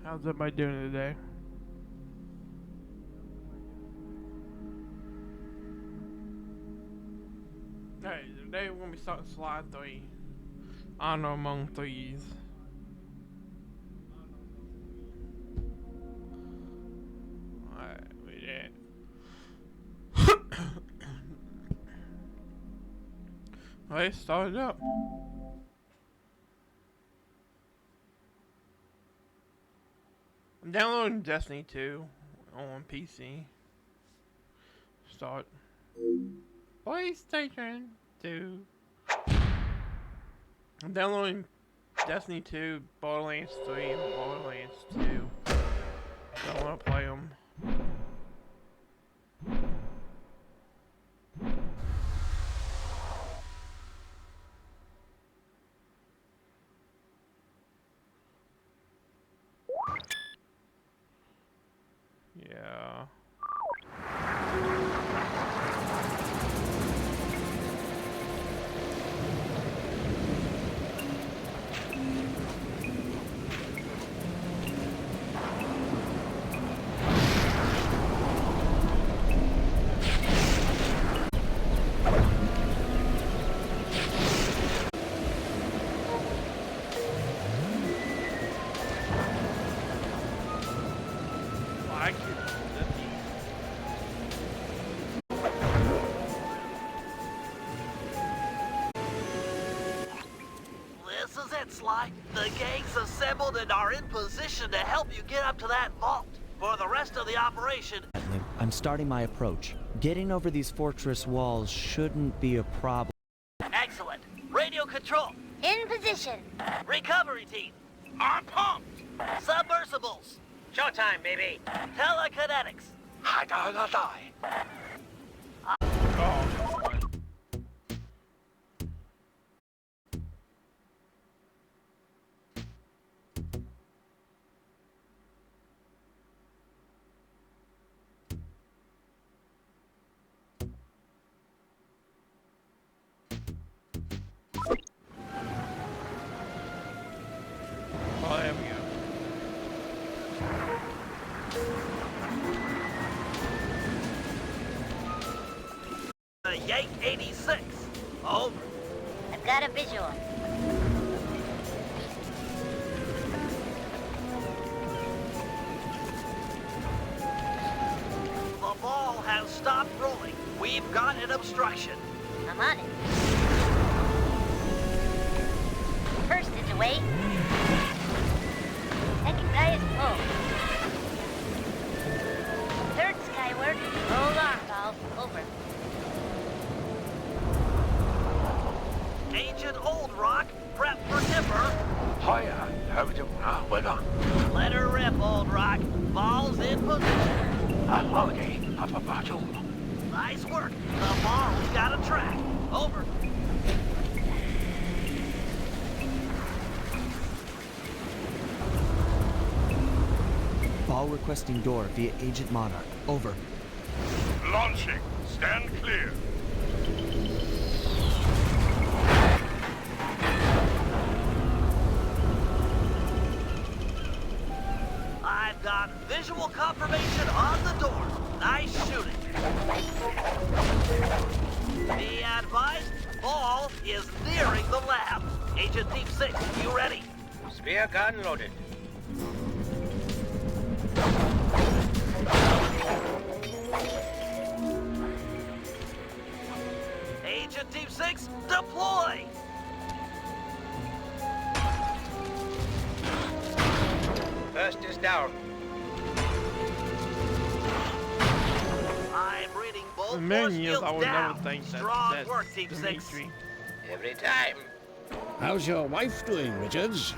How's everybody doing today? Hey, today we're gonna be starting slide 3. Honor among thieves. Alright, we did. Let's start it up. I'm downloading Destiny 2 on PC. Start. PlayStation 2. I'm downloading Destiny 2, Borderlands 3, and Borderlands 2. I want to play them. Yeah. Sly, the gang's assembled and are in position to help you get up to that vault. For the rest of the operation, I'm starting my approach. Getting over these fortress walls shouldn't be a problem. Excellent. Radio control. In position. Recovery team. On pumped. Submersibles. Showtime, baby. Telekinetics. Oh, there we go. The Yank 86. Over. I've got a visual. The ball has stopped rolling. We've got an obstruction. I'm on it. First is away. Second guy is full. Third skyward. Roll arm valve. Over. Agent Old Rock, prep for Dipper. Hiya, how do weather? Let her rip, Old Rock. Ball's in position. A holiday of a battle. Nice work. The ball's got a track. Over. Ball requesting door via Agent Monarch. Over. Launching. Stand clear. I've got visual confirmation on the door. Nice shooting. Be advised, ball is nearing the lab. Agent Deep 6, you ready? Spear gun loaded. Agent Deep 6, deploy! First is down. I'm reading both The force menu, fields I would down. never think that Strong that's work, Deep 6. Dimitri. Every time. How's your wife doing, Richards?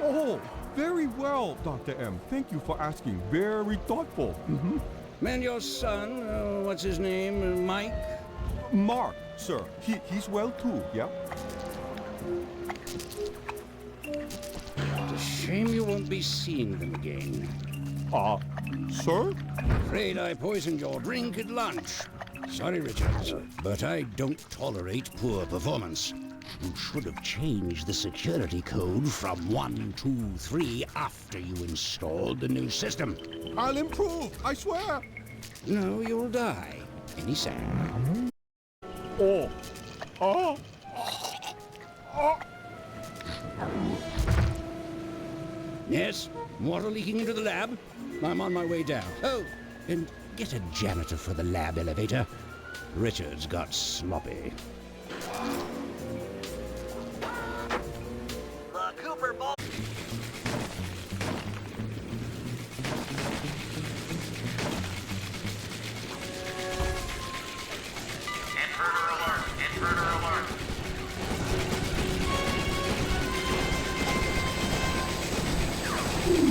Oh, very well, Dr. M. Thank you for asking. Very thoughtful. And your son, what's his name, Mike? Mark, sir. He's well too, yeah? It's a shame you won't be seeing them again. Sir? Afraid I poisoned your drink at lunch. Sorry, Richards, but I don't tolerate poor performance. You should have changed the security code from 123 after you installed the new system. I'll improve, I swear. No, you'll die. Any second. Oh. Oh. Oh. Yes? Water leaking into the lab? I'm on my way down. Oh, and get a janitor for the lab elevator. Richard's got sloppy. The Cooper Ball. Intruder alert! Intruder alert!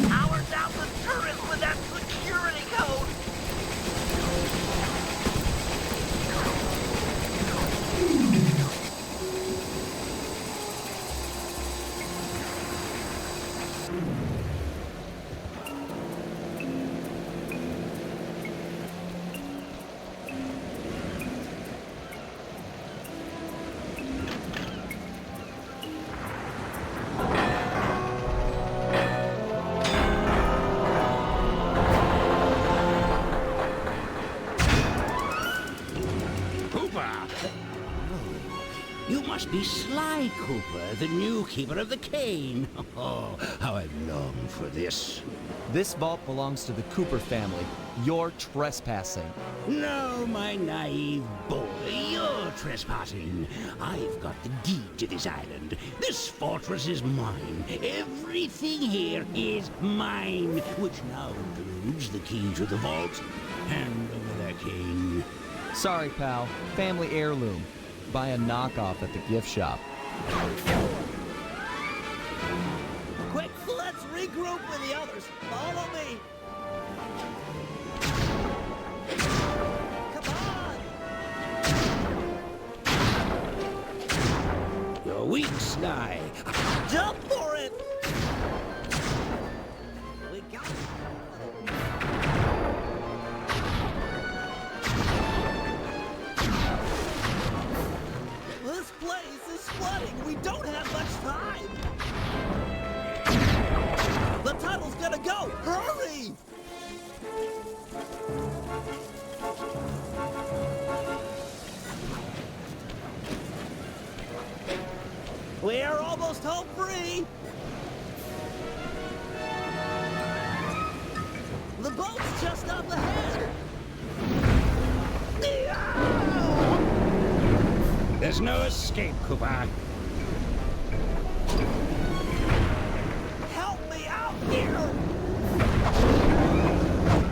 Powers out the turret with that security code. You must be Sly Cooper, the new keeper of the cane. Oh, how I long for this. This vault belongs to the Cooper family. You're trespassing. No, my naive boy, you're trespassing. I've got the deed to this island. This fortress is mine. Everything here is mine, which now includes the key to the vault. Hand over that cane. Sorry, pal. Family heirloom. Buy a knockoff at the gift shop. Quick, let's regroup with the others. Follow me. Come on. You're weak, Sly. Jump for it. We got it. This place is flooding. We don't have much time. The tunnel's gonna go. Hurry! We're almost home free. The boat's just up ahead. There's no escape, Cooper. Help me out here!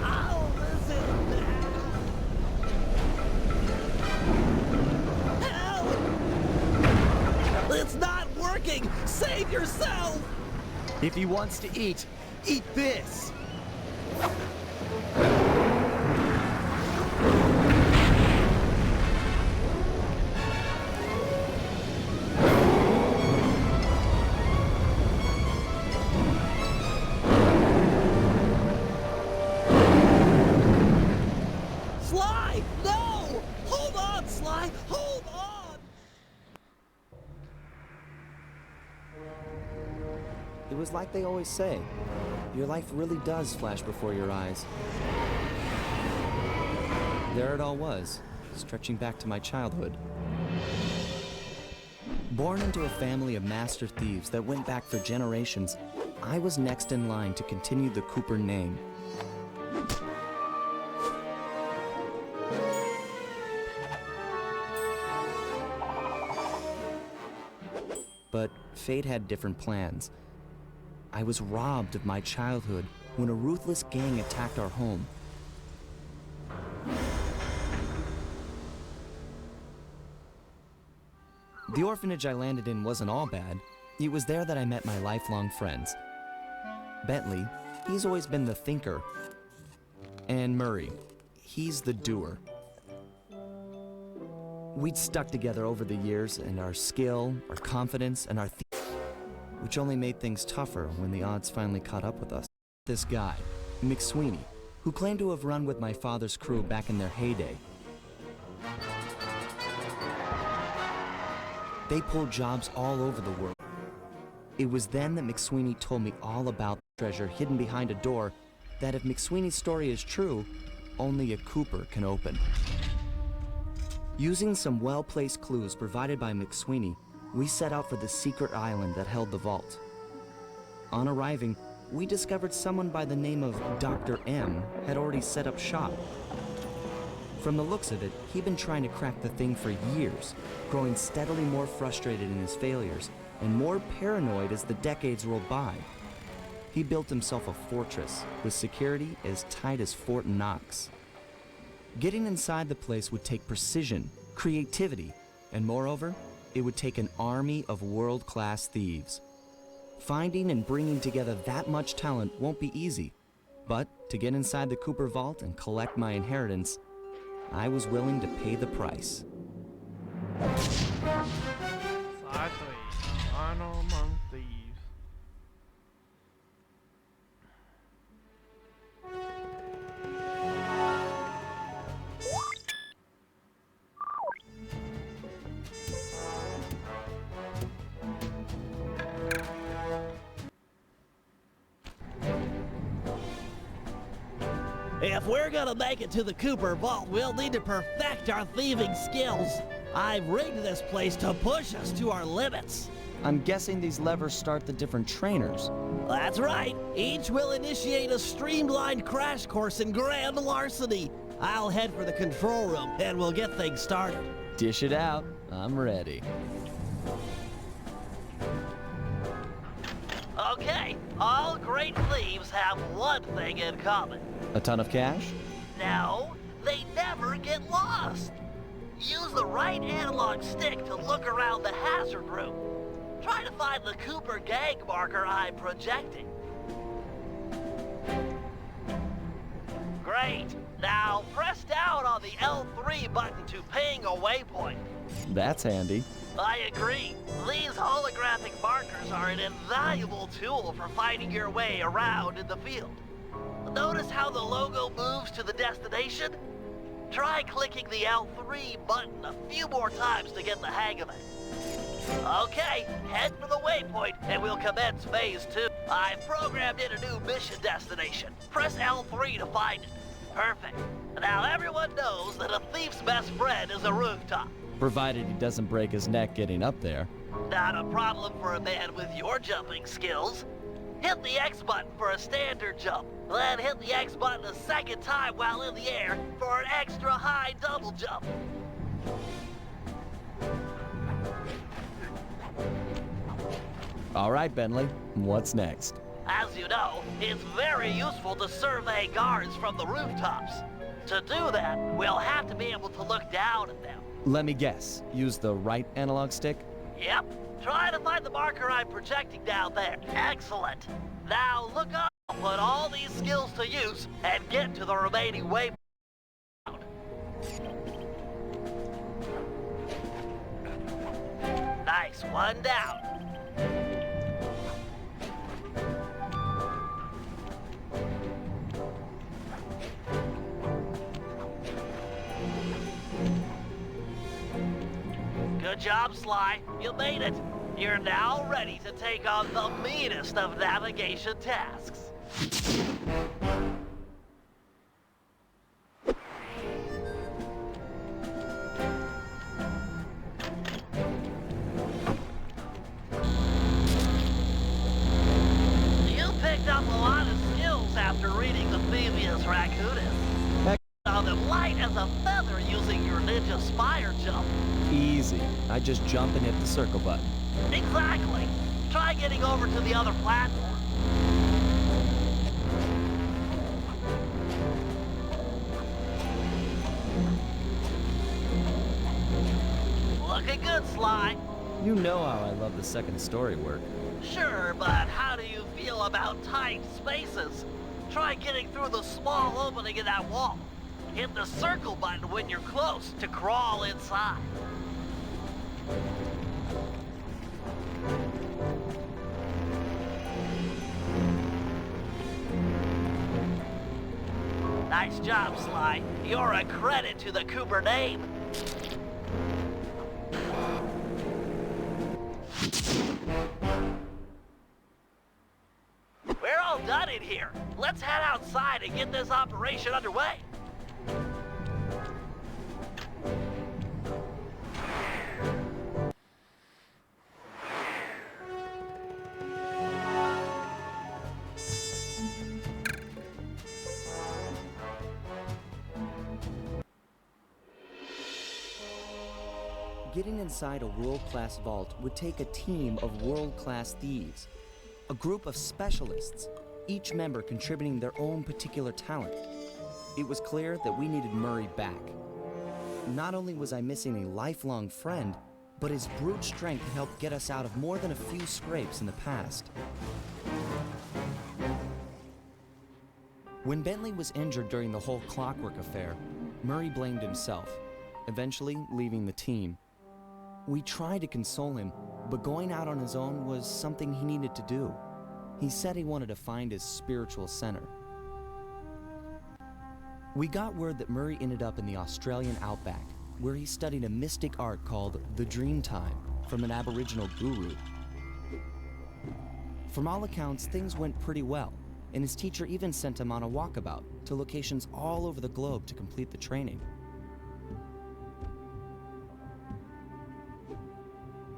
I'll listen now. Help! It's not working! Save yourself! If he wants to eat this! Sly! No! Hold on, Sly! Hold on! It was like they always say. Your life really does flash before your eyes. There it all was, stretching back to my childhood. Born into a family of master thieves that went back for generations, I was next in line to continue the Cooper name. But fate had different plans. I was robbed of my childhood when a ruthless gang attacked our home. The orphanage I landed in wasn't all bad. It was there that I met my lifelong friends. Bentley, he's always been the thinker. And Murray, he's the doer. We'd stuck together over the years, and our skill, our confidence, and our which only made things tougher when the odds finally caught up with us. This guy, McSweeney, who claimed to have run with my father's crew back in their heyday. They pulled jobs all over the world. It was then that McSweeney told me all about the treasure hidden behind a door that, if McSweeney's story is true, only a Cooper can open. Using some well-placed clues provided by McSweeney, we set out for the secret island that held the vault. On arriving, we discovered someone by the name of Dr. M had already set up shop. From the looks of it, he'd been trying to crack the thing for years, growing steadily more frustrated in his failures and more paranoid as the decades rolled by. He built himself a fortress with security as tight as Fort Knox. Getting inside the place would take precision, creativity, and moreover, it would take an army of world-class thieves. Finding and bringing together that much talent won't be easy, but to get inside the Cooper vault and collect my inheritance, I was willing to pay the price. Side 3. Final among thieves. If we're gonna make it to the Cooper Vault, we'll need to perfect our thieving skills. I've rigged this place to push us to our limits. I'm guessing these levers start the different trainers. That's right. Each will initiate a streamlined crash course in grand larceny. I'll head for the control room, and we'll get things started. Dish it out. I'm ready. Okay, all great thieves have one thing in common. A ton of cash? No, they never get lost. Use the right analog stick to look around the hazard room. Try to find the Cooper gang marker I'm projecting. Great. Now press down on the L3 button to ping a waypoint. That's handy. I agree. These holographic markers are an invaluable tool for finding your way around in the field. Notice how the logo moves to the destination? Try clicking the L3 button a few more times to get the hang of it. Okay, head for the waypoint and we'll commence phase 2. I've programmed in a new mission destination. Press L3 to find it. Perfect. Now everyone knows that a thief's best friend is a rooftop. Provided he doesn't break his neck getting up there. Not a problem for a man with your jumping skills. Hit the X button for a standard jump, then hit the X button a second time while in the air for an extra high double jump. All right, Bentley, what's next? As you know, it's very useful to survey guards from the rooftops. To do that, we'll have to be able to look down at them. Let me guess, use the right analog stick? Yep. Try to find the marker I'm projecting down there. Excellent. Now look up, put all these skills to use, and get to the remaining waypoint. Nice, one down. Good job, Sly. You made it. You're now ready to take on the meanest of navigation tasks. You picked up a lot of skills after reading the Thieves Raccoonus. Heck. Found them light as a feather using your ninja spire jump. Easy. I just jump and hit the circle button. Exactly. Try getting over to the other platform. Looking good, Sly. You know how I love the second story work. Sure, but how do you feel about tight spaces? Try getting through the small opening in that wall. Hit the circle button when you're close to crawl inside. Nice job, Sly. You're a credit to the Cooper name. done in here. Let's head outside and get this operation underway. Getting inside a world-class vault would take a team of world-class thieves, a group of specialists, each member contributing their own particular talent. It was clear that we needed Murray back. Not only was I missing a lifelong friend, but his brute strength helped get us out of more than a few scrapes in the past. When Bentley was injured during the whole Clockwork affair, Murray blamed himself, eventually leaving the team. We tried to console him, but going out on his own was something he needed to do. He said he wanted to find his spiritual center. We got word that Murray ended up in the Australian outback, where he studied a mystic art called the Dreamtime from an Aboriginal guru. From all accounts, things went pretty well, and his teacher even sent him on a walkabout to locations all over the globe to complete the training.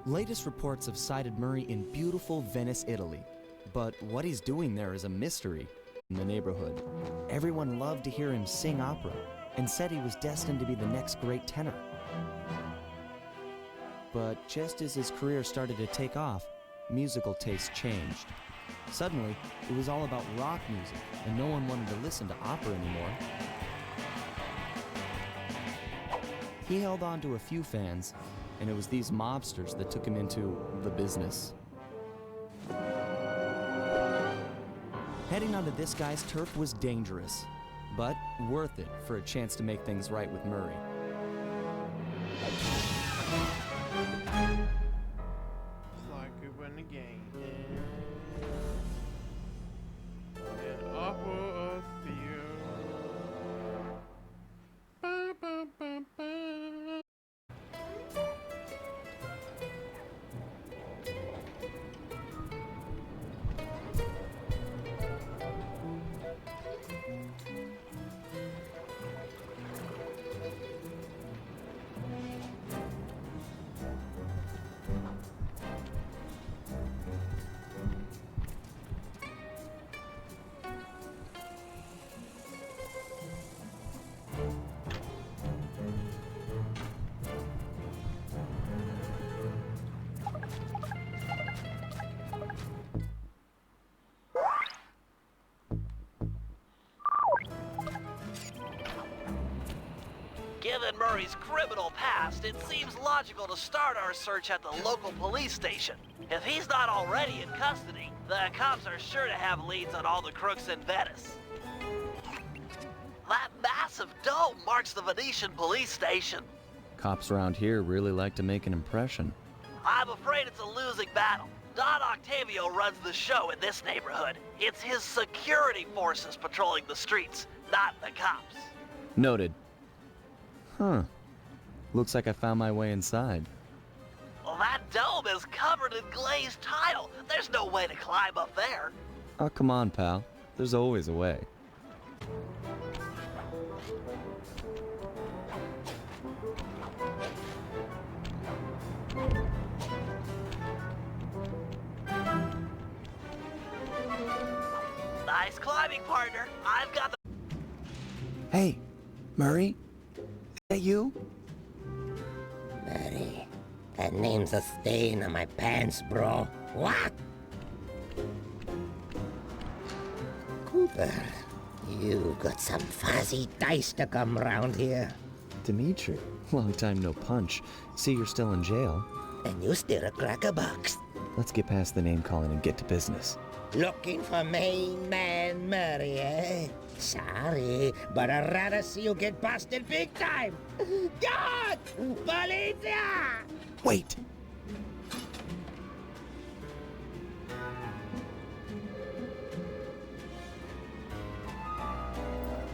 Latest reports have cited Murray in beautiful Venice, Italy, but what he's doing there is a mystery. In the neighborhood, everyone loved to hear him sing opera and said he was destined to be the next great tenor. But just as his career started to take off, musical tastes changed. Suddenly, it was all about rock music, and no one wanted to listen to opera anymore. He held on to a few fans, and it was these mobsters that took him into the business. Heading onto this guy's turf was dangerous, but worth it for a chance to make things right with Murray. Like it when the game an opera of fear. Ba, ba, ba, ba. Given Murray's criminal past, it seems logical to start our search at the local police station. If he's not already in custody, the cops are sure to have leads on all the crooks in Venice. That massive dome marks the Venetian police station. Cops around here really like to make an impression. I'm afraid it's a losing battle. Don Octavio runs the show in this neighborhood. It's his security forces patrolling the streets, not the cops. Noted. Huh. Looks like I found my way inside. Well, that dome is covered in glazed tile. There's no way to climb up there. Oh, come on, pal. There's always a way. Nice climbing, partner. I've got the... Hey, Murray? Is that you? Murray, that name's a stain on my pants, bro. What? Cooper, you've got some fuzzy dice to come round here. Dimitri, long time no punch. See, you're still in jail. And you still a crackerbox. Let's get past the name calling and get to business. Looking for main man Murray, eh? Sorry, but I'd rather see you get busted big time. God! Policia! Wait!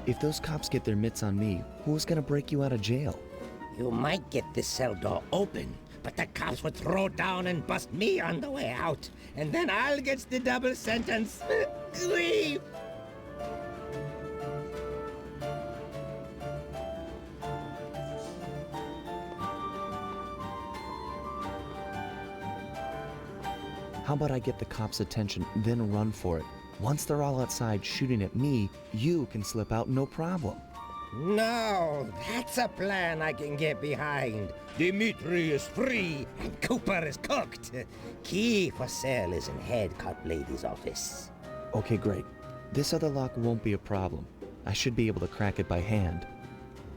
If those cops get their mitts on me, who's gonna break you out of jail? You might get this cell door open, But the cops would throw down and bust me on the way out. And then I'll get the double sentence. Grief! How about I get the cops' attention, then run for it? Once they're all outside shooting at me, you can slip out no problem. No, that's a plan I can get behind. Dimitri is free and Cooper is cooked. Key for sale is in head cop lady's office. Okay, great. This other lock won't be a problem. I should be able to crack it by hand.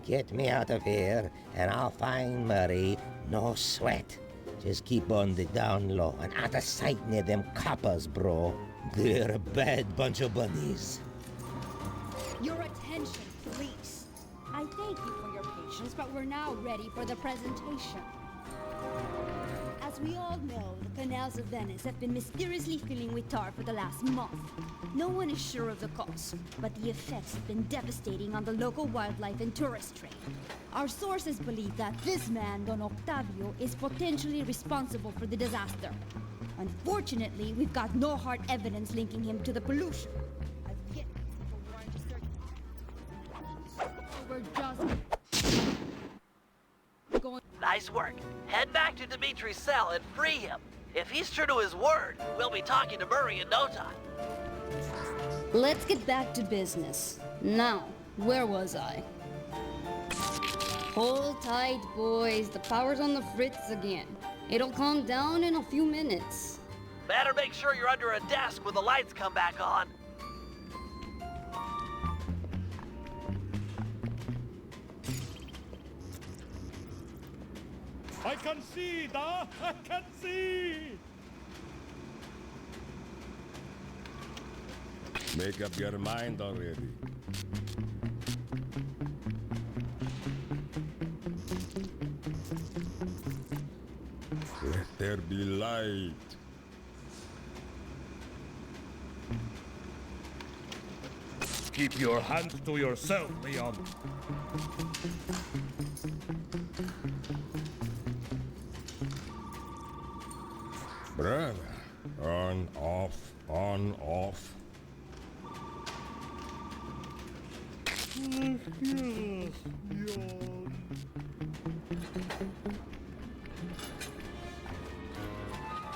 Get me out of here and I'll find Murray. No sweat. Just keep on the down low and out of sight near them coppers, bro. They're a bad bunch of bunnies. Your attention, please. I thank you for your patience, but we're now ready for the presentation. As we all know, the canals of Venice have been mysteriously filling with tar for the last month. No one is sure of the cause, but the effects have been devastating on the local wildlife and tourist trade. Our sources believe that this man, Don Octavio, is potentially responsible for the disaster. Unfortunately, we've got no hard evidence linking him to the pollution. I've yet for warrant to search. So we're just going. Nice work. Head back to Dimitri's cell and free him. If he's true to his word, we'll be talking to Murray in no time. Let's get back to business. Now, where was I? Hold tight, boys. The power's on the fritz again. It'll calm down in a few minutes. Better make sure you're under a desk when the lights come back on. I can see, Da! I can see! Make up your mind already. Let there be light. Keep your hands to yourself, Leon. Brother, on, off, on, off.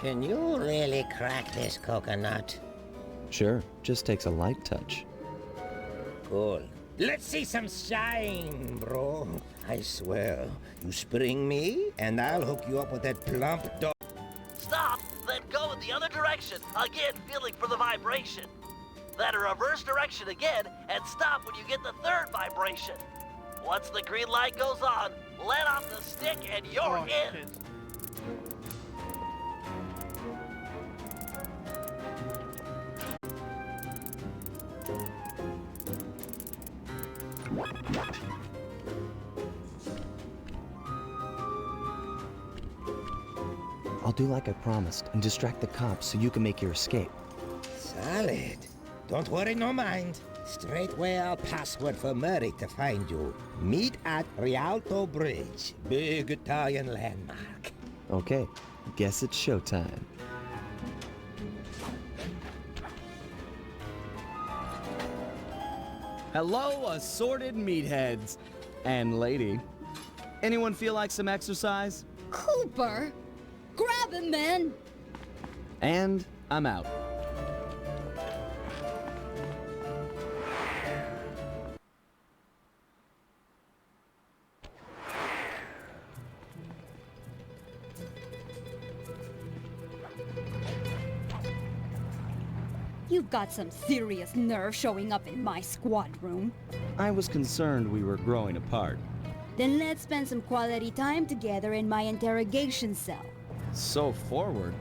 Can you really crack this coconut? Sure, just takes a light touch. Cool. Let's see some shine, bro. I swear, you spring me, and I'll hook you up with that plump dog. Stop, then go in the other direction, again feeling for the vibration. Then reverse direction again, and stop when you get the third vibration. Once the green light goes on, let off the stick and you're in. Shit. I'll do like I promised and distract the cops so you can make your escape. Solid. Don't worry, no mind. Straightway I'll password for Murray to find you. Meet at Rialto Bridge. Big Italian landmark. Okay, guess it's showtime. Hello, assorted meatheads. And lady. Anyone feel like some exercise? Cooper! Grab him, man! And I'm out. You've got some serious nerve showing up in my squad room. I was concerned we were growing apart. Then let's spend some quality time together in my interrogation cell. So forward.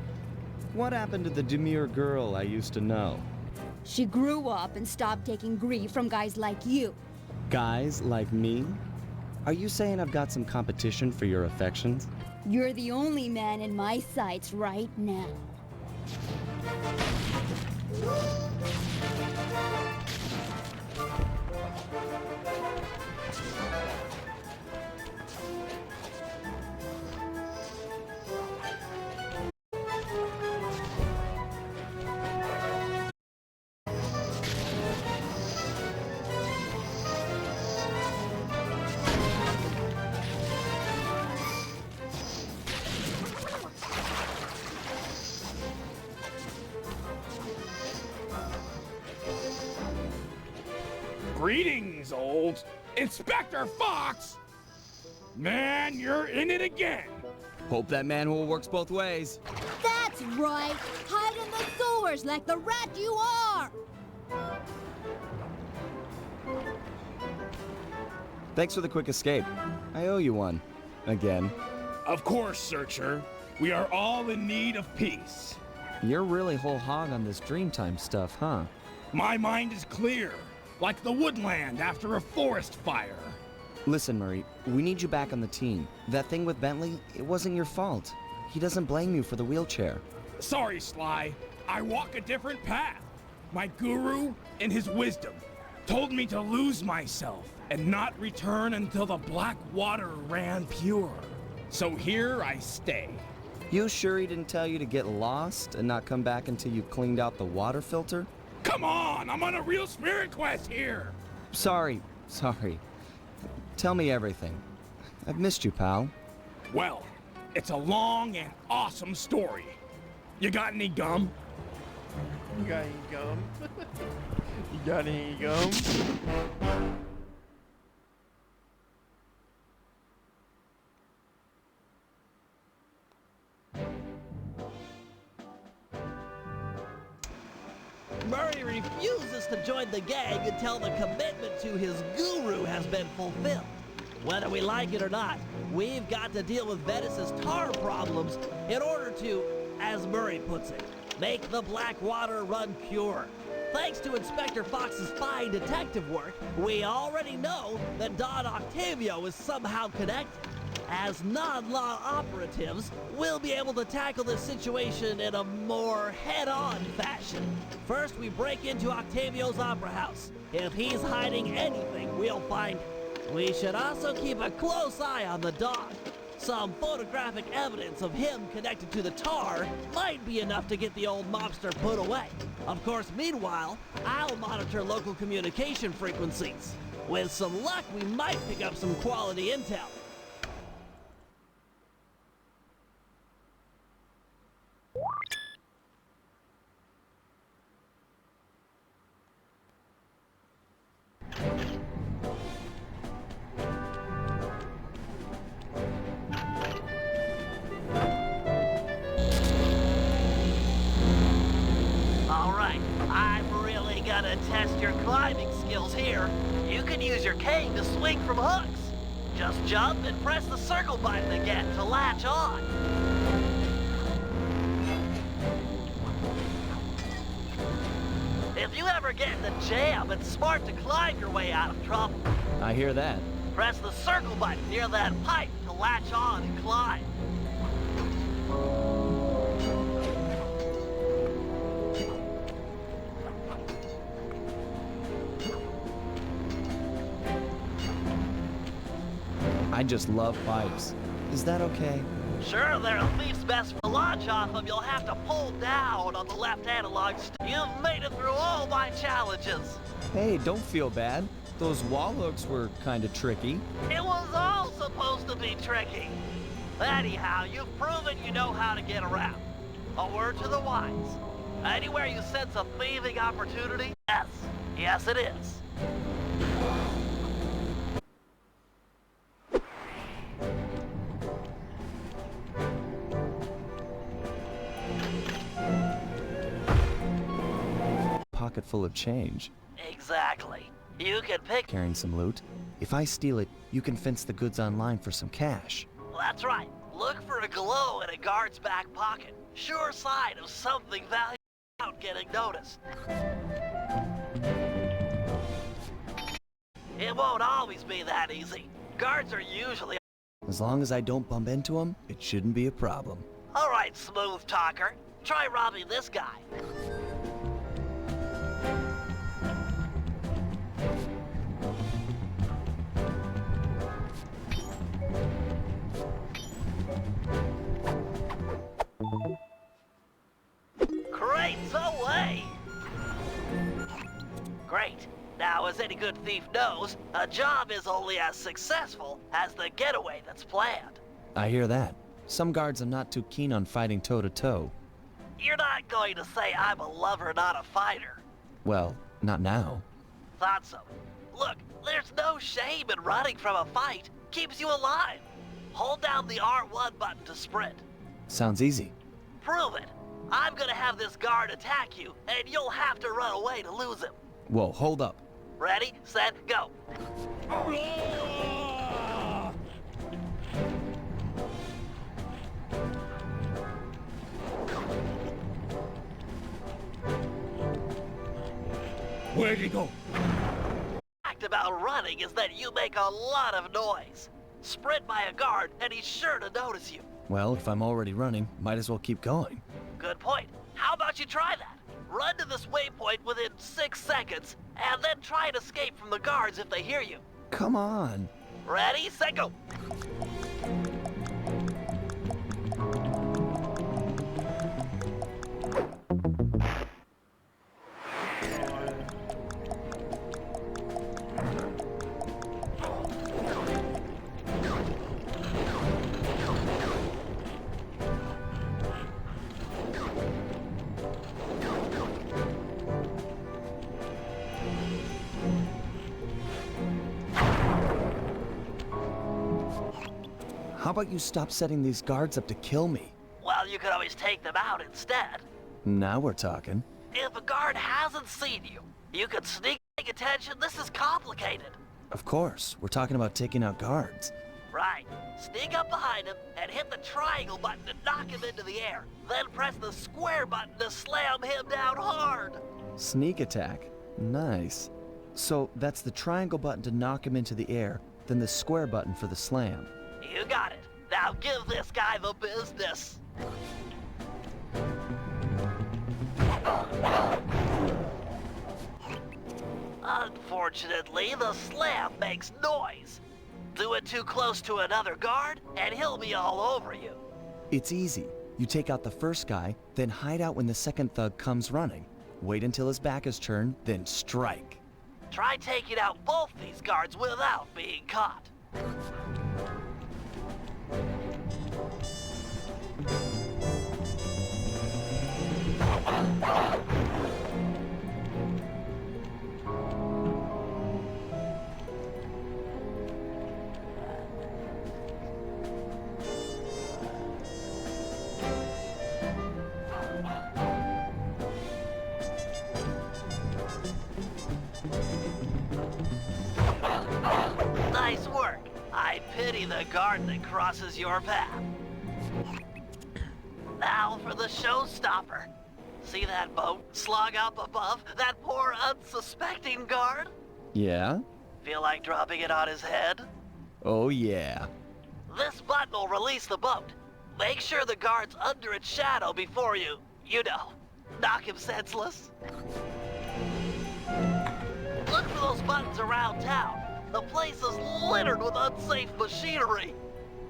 What happened to the demure girl I used to know? She grew up and stopped taking grief from guys like you. Guys like me? Are you saying I've got some competition for your affections? You're the only man in my sights right now. Greetings, old Inspector Fox! Man, you're in it again! Hope that manual works both ways. That's right! Hide in the sewers like the rat you are! Thanks for the quick escape. I owe you one. Again. Of course, Searcher. We are all in need of peace. You're really whole hog on this Dreamtime stuff, huh? My mind is clear, like the woodland after a forest fire. Listen, Murray, we need you back on the team. That thing with Bentley, it wasn't your fault. He doesn't blame you for the wheelchair. Sorry, Sly. I walk a different path. My guru, in his wisdom, told me to lose myself and not return until the black water ran pure. So here I stay. You sure he didn't tell you to get lost and not come back until you cleaned out the water filter? Come on, I'm on a real spirit quest here. Sorry. Tell me everything. I've missed you, pal. Well, it's a long and awesome story. You got any gum? You got any gum? You got any gum? Murray refuses to join the gang until the commitment to his guru has been fulfilled. Whether we like it or not, we've got to deal with Venice's tar problems in order to, as Murray puts it, make the black water run pure. Thanks to Inspector Fox's fine detective work, we already know that Don Octavio is somehow connected. As non-law operatives, we'll be able to tackle this situation in a more head-on fashion. First, we break into Octavio's opera house. If he's hiding anything, we'll find it. We should also keep a close eye on the dog. Some photographic evidence of him connected to the tar might be enough to get the old mobster put away. Of course, meanwhile, I'll monitor local communication frequencies. With some luck, we might pick up some quality intel. Test your climbing skills here. You can use your cane to swing from hooks. Just jump and press the circle button again to latch on. If you ever get in a jam, it's smart to climb your way out of trouble. I hear that. Press the circle button near that pipe to latch on and climb. I just love pipes. Is that okay? Sure, they're a thief's best to launch off of. You'll have to pull down on the left analog stick. You've made it through all my challenges. Hey, don't feel bad. Those wall hooks were kind of tricky. It was all supposed to be tricky. Anyhow, you've proven you know how to get around. A word to the wise. Anywhere you sense a thieving opportunity, yes it is. Pocket full of change. Exactly. You can pick... Carrying some loot. If I steal it, you can fence the goods online for some cash. That's right. Look for a glow in a guard's back pocket. Sure sign of something valuable without getting noticed. It won't always be that easy. Guards are usually... As long as I don't bump into them, it shouldn't be a problem. All right, smooth talker. Try robbing this guy. Crates away! Great. Now, as any good thief knows, a job is only as successful as the getaway that's planned. I hear that. Some guards are not too keen on fighting toe-to-toe. You're not going to say I'm a lover, not a fighter. Well, not now. thought so. Look, there's no shame in running from a fight. Keeps you alive. Hold down the R1 button to sprint. Sounds easy. Prove it. I'm gonna have this guard attack you, and you'll have to run away to lose him. Whoa, hold up. Ready, set, go. Where'd he go? The fact about running is that you make a lot of noise. Sprint by a guard, and he's sure to notice you. Well, if I'm already running, might as well keep going. Good point. How about you try that? Run to this waypoint within 6 seconds, and then try and escape from the guards if they hear you. Come on. Ready, set, go. How about you stop setting these guards up to kill me? Well, you could always take them out instead. Now we're talking. If a guard hasn't seen you, you could sneak attention. This is complicated. Of course, we're talking about taking out guards. Right. Sneak up behind him and hit the triangle button to knock him into the air. Then press the square button to slam him down hard. Sneak attack. Nice. So that's the triangle button to knock him into the air, then the square button for the slam. You got it. Now give this guy the business. Unfortunately, the slam makes noise. Do it too close to another guard, and he'll be all over you. It's easy. You take out the first guy, then hide out when the second thug comes running. Wait until his back is turned, then strike. Try taking out both these guards without being caught. Nice work. I pity the guard that crosses your path. Now for the showstopper. See that boat slung up above? That poor unsuspecting guard? Yeah? Feel like dropping it on his head? Oh yeah. This button will release the boat. Make sure the guard's under its shadow before you know, knock him senseless. Look for those buttons around town. The place is littered with unsafe machinery.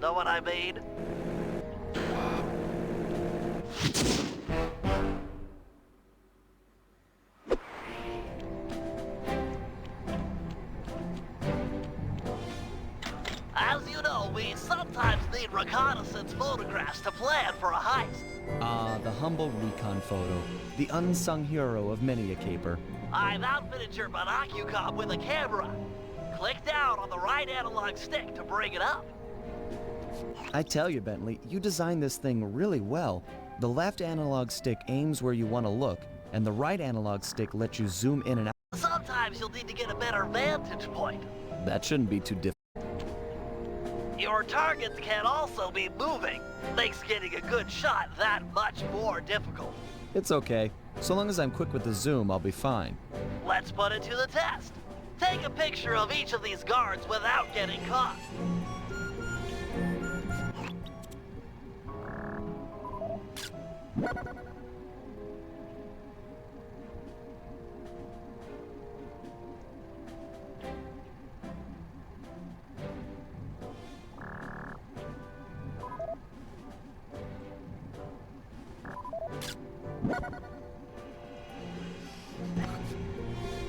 Know what I mean? As you know, we sometimes need reconnaissance photographs to plan for a heist. The humble recon photo. The unsung hero of many a caper. I've outfitted your binocucom with a camera. Click down on the right analog stick to bring it up. I tell you, Bentley, you designed this thing really well. The left analog stick aims where you want to look, and the right analog stick lets you zoom in and out. Sometimes you'll need to get a better vantage point. That shouldn't be too difficult. Your targets can also be moving. Makes getting a good shot that much more difficult. It's okay. So long as I'm quick with the zoom, I'll be fine. Let's put it to the test. Take a picture of each of these guards without getting caught.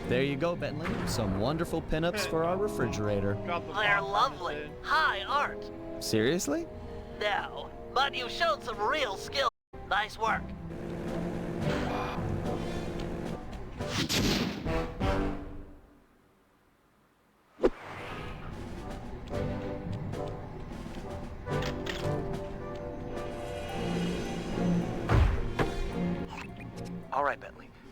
There you go, Bentley. Some wonderful pinups for our refrigerator. They're lovely. High art. Seriously? No, but you showed some real skill. Nice work.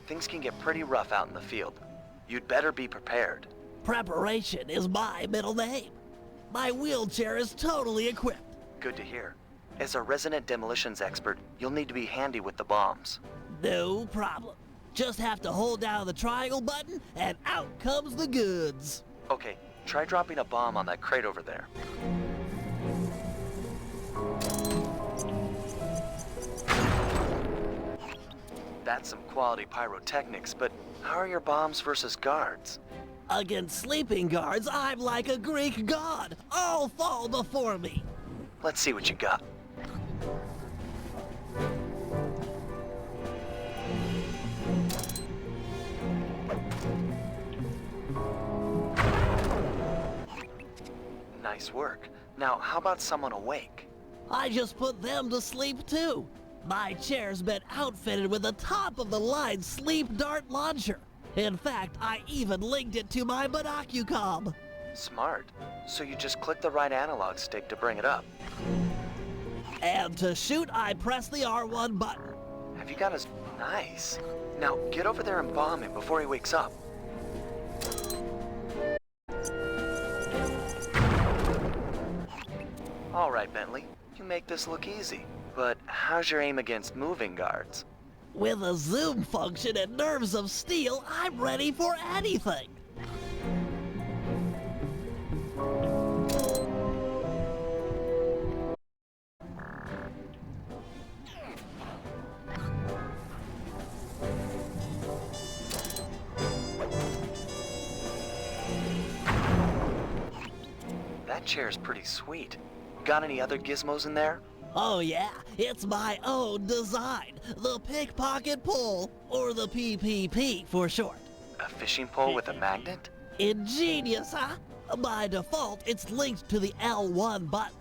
things can get pretty rough out in the field. You'd better be prepared. Preparation is my middle name. My wheelchair is totally equipped. Good to hear. As a resident demolitions expert, you'll need to be handy with the bombs. No problem. Just have to hold down the triangle button and out comes the goods. Okay, try dropping a bomb on that crate over there. That's some quality pyrotechnics, but how are your bombs versus guards? Against sleeping guards, I'm like a Greek god. All fall before me. Let's see what you got. Nice work. Now, how about someone awake? I just put them to sleep too. My chair's been outfitted with a top-of-the-line sleep dart launcher. In fact, I even linked it to my monocucom. Smart. So you just click the right analog stick to bring it up. And to shoot, I press the R1 button. Have you got his... Nice. Now, get over there and bomb him before he wakes up. All right, Bentley. You make this look easy. But how's your aim against moving guards? With a zoom function and nerves of steel, I'm ready for anything. That chair's pretty sweet. Got any other gizmos in there? Oh yeah, it's my own design. The pickpocket pole, or the PPP for short. A fishing pole with a magnet? Ingenious, huh? By default, it's linked to the L1 button.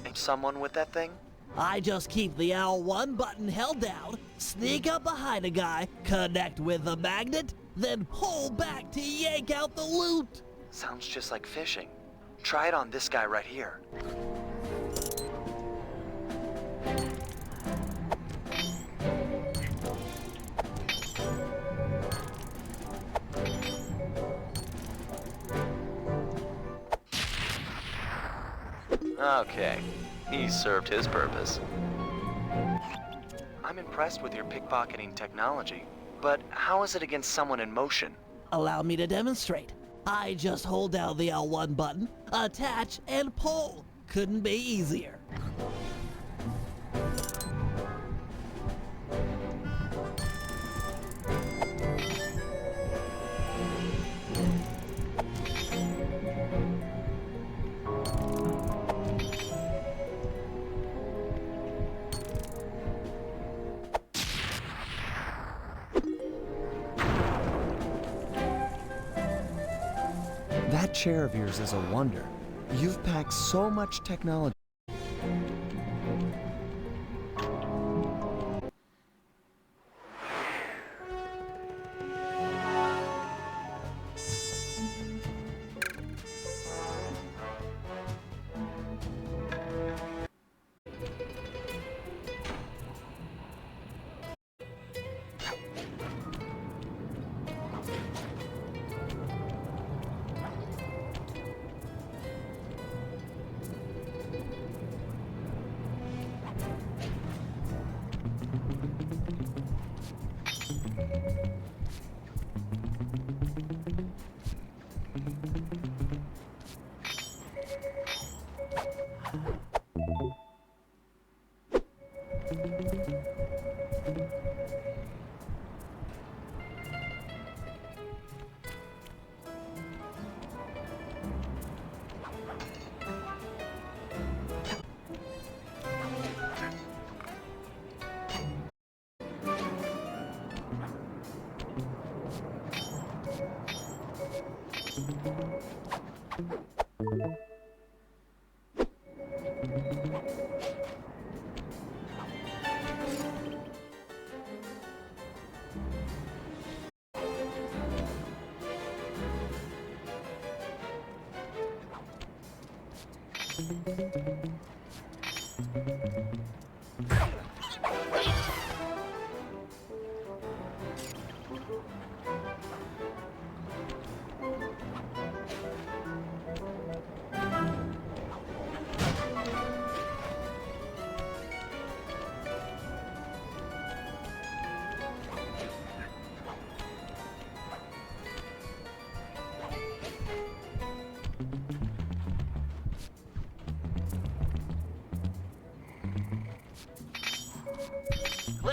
And someone with that thing? I just keep the L1 button held down, sneak up behind a guy, connect with the magnet, then pull back to yank out the loot. Sounds just like fishing. Try it on this guy right here. Okay, he served his purpose. I'm impressed with your pickpocketing technology, but how is it against someone in motion? Allow me to demonstrate. I just hold down the L1 button, attach, and pull. Couldn't be easier. That chair of yours is a wonder. You've packed so much technology.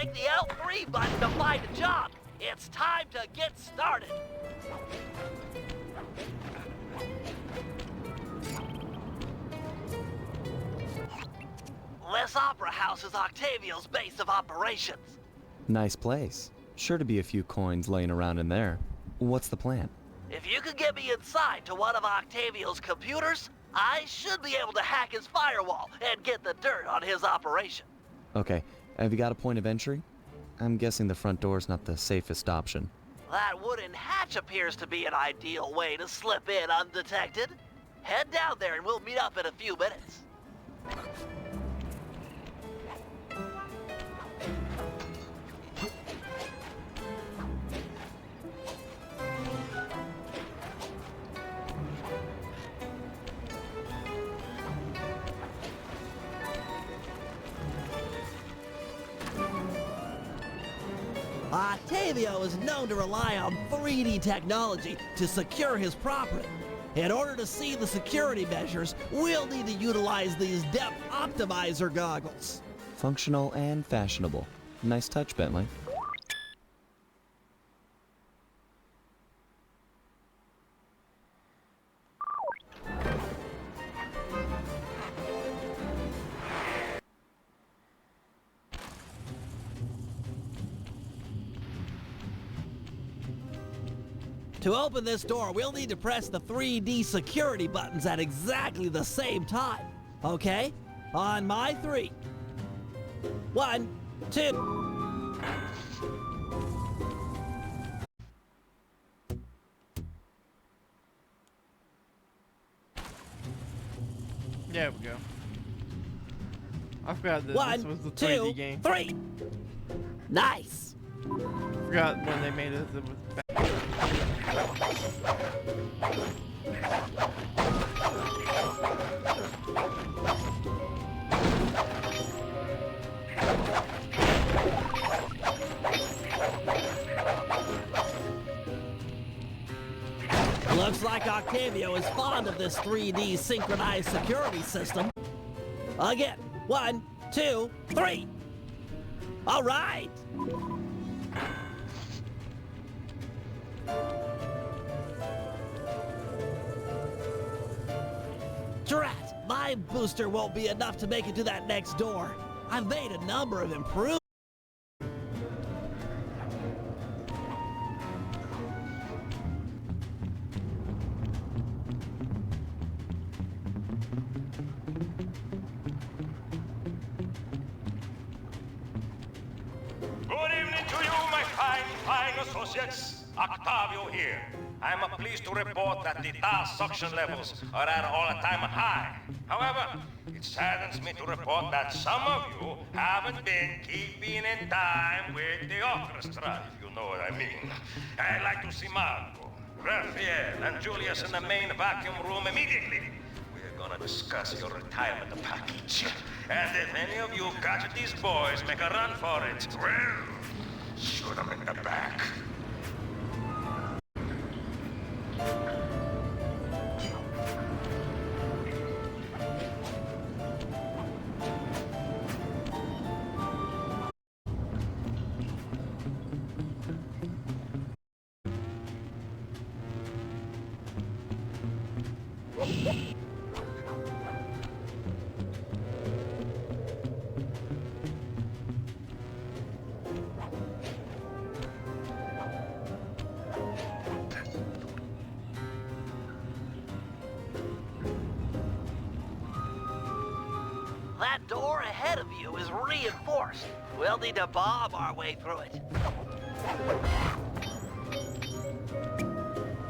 click the L3 button to find a job. It's time to get started. This opera house is Octavio's base of operations. Nice place. Sure to be a few coins laying around in there. What's the plan? If you could get me inside to one of Octavio's computers, I should be able to hack his firewall and get the dirt on his operation. Okay, have you got a point of entry? I'm guessing the front door's not the safest option. That wooden hatch appears to be an ideal way to slip in undetected. Head down there and we'll meet up in a few minutes. Octavio is known to rely on 3D technology to secure his property. In order to see the security measures, we'll need to utilize these depth optimizer goggles. Functional and fashionable. Nice touch, Bentley. To open this door, we'll need to press the 3D security buttons at exactly the same time. Okay? On my 3. 1, 2. There we go. I forgot that this was the 1, 3D 2, game. 3. Nice. Forgot when they made it. It was Looks like Octavio is fond of this 3D synchronized security system. Again, 1, 2, 3. All right. Drat, my booster won't be enough to make it to that next door. I've made a number of improvements. Good evening to you, my fine associates. Octavio here. I'm pleased to report that the tar suction levels are at an all-time high. However, it saddens me to report that some of you haven't been keeping in time with the orchestra, if you know what I mean. I'd like to see Marco, Raphael, and Julius in the main vacuum room immediately. We're gonna discuss your retirement package. And if any of you catch these boys make a run for it, well, shoot them in the back. That door ahead of you is reinforced. We'll need to bomb our way through it.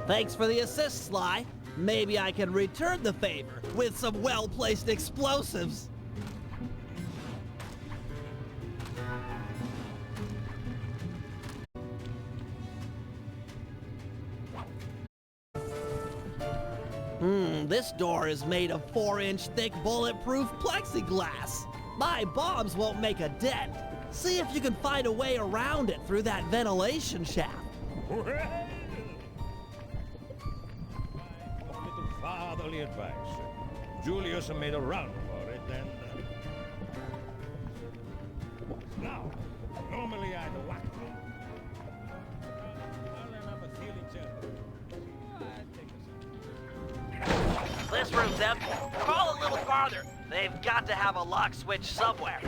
Thanks for the assist, Sly. Maybe I can return the favor with some well-placed explosives. This door is made of 4-inch thick bulletproof plexiglass. My bombs won't make a dent. See if you can find a way around it through that ventilation shaft. Well, little fatherly advice. Julius made a run for it, and... Now, no This room's empty. Crawl a little farther. They've got to have a lock switch somewhere.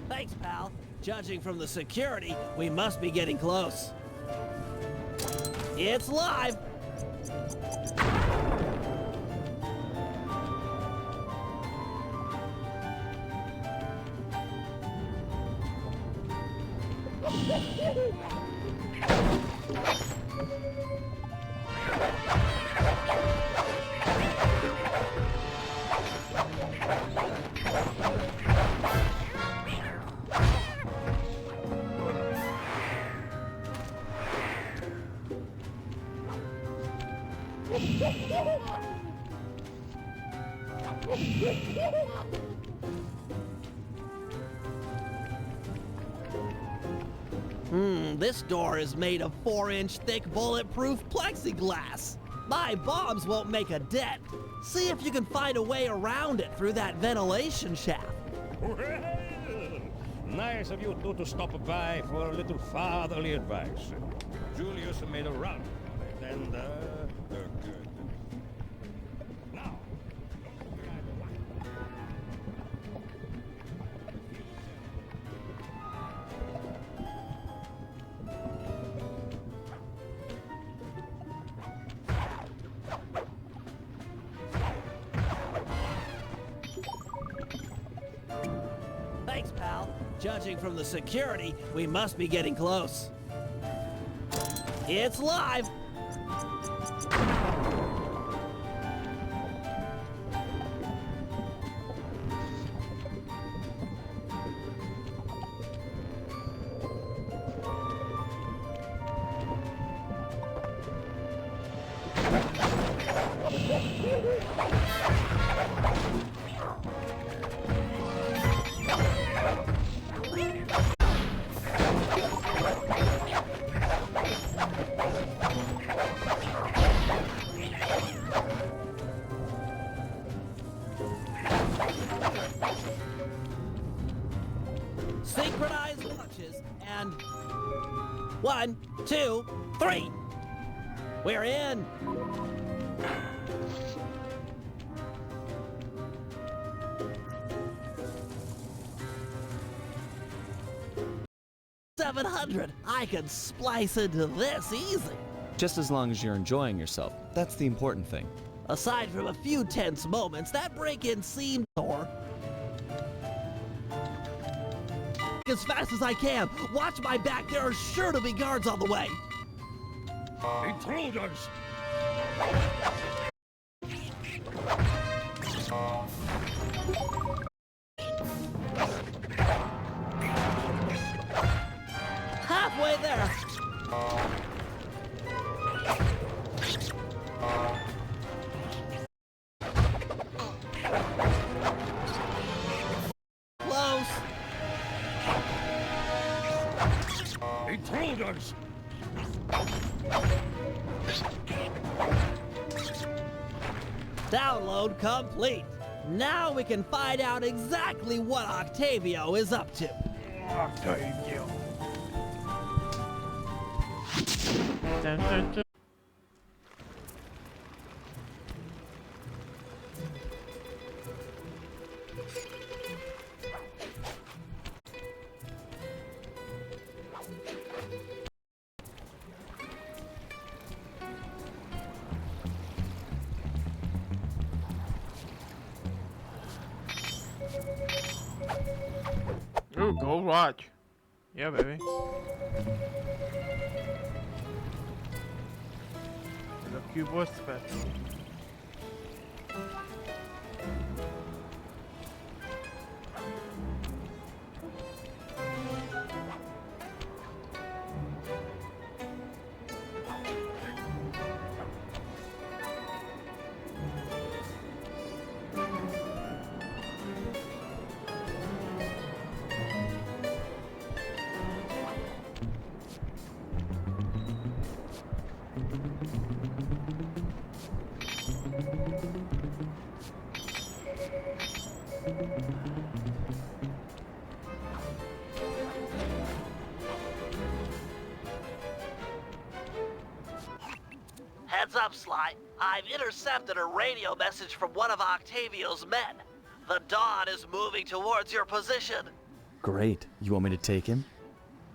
Thanks, pal. Judging from the security, we must be getting close. It's live! This door is made of 4-inch thick bulletproof plexiglass. My bombs won't make a dent. See if you can find a way around it through that ventilation shaft. Well, nice of you two to stop by for a little fatherly advice. Julius made a run on it, and, they're good. Now, Thanks, pal. Judging from the security, we must be getting close. It's live! Synchronized launches, and 1, 2, 3. We're in. $700. I can splice into this easy. Just as long as you're enjoying yourself. That's the important thing. Aside from a few tense moments, that break-in seemed or as fast as I can. Watch my back. There are sure to be guards on the way. intruders! Halfway there. Close. Intruders! Download complete. Now we can find out exactly what Octavio is up to. Octavio. Dun, dun, dun. Ooh, gold watch. Yeah, baby. The Cuba special. Heads up, Sly. I've intercepted a radio message from one of Octavio's men. The Dawn is moving towards your position. Great. You want me to take him?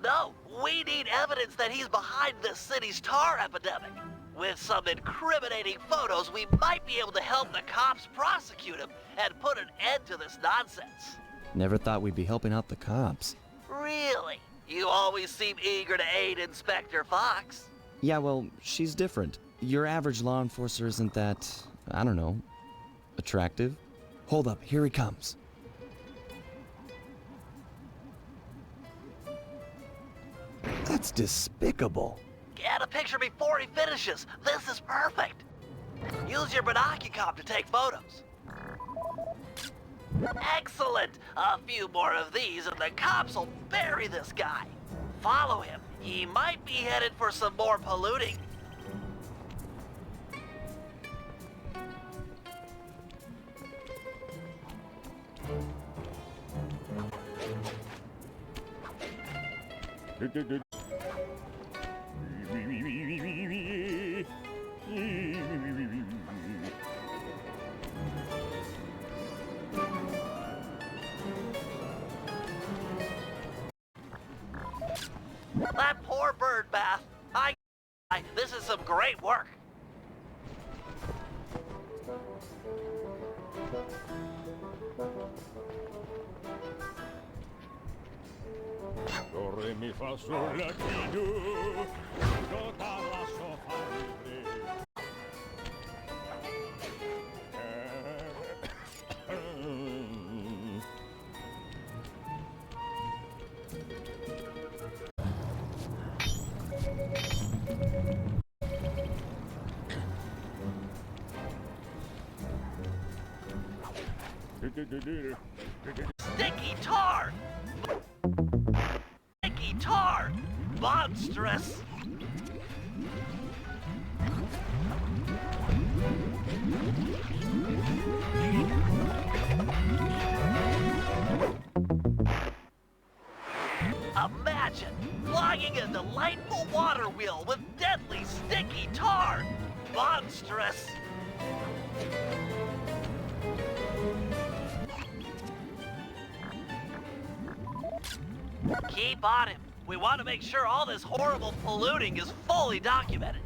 No, we need evidence that he's behind this city's tar epidemic. With some incriminating photos, we might be able to help the cops prosecute him and put an end to this nonsense. Never thought we'd be helping out the cops. Really? You always seem eager to aid Inspector Fox. Yeah, well, she's different. Your average law enforcer isn't that, I don't know, attractive? Hold up, here he comes. That's despicable. Get a picture before he finishes. This is perfect. Use your binocular to take photos. Excellent. A few more of these and the cops will bury this guy. Follow him. He might be headed for some more polluting. That poor bird bath. This is some great work. Do, re, mi, fa, sol, la, ti, do. Do, ta, la, so, fa, mi, re. Sticky tar! Sticky tar! Monstrous! Imagine clogging a delightful water wheel with deadly sticky tar! Monstrous! Keep on him. We want to make sure all this horrible polluting is fully documented.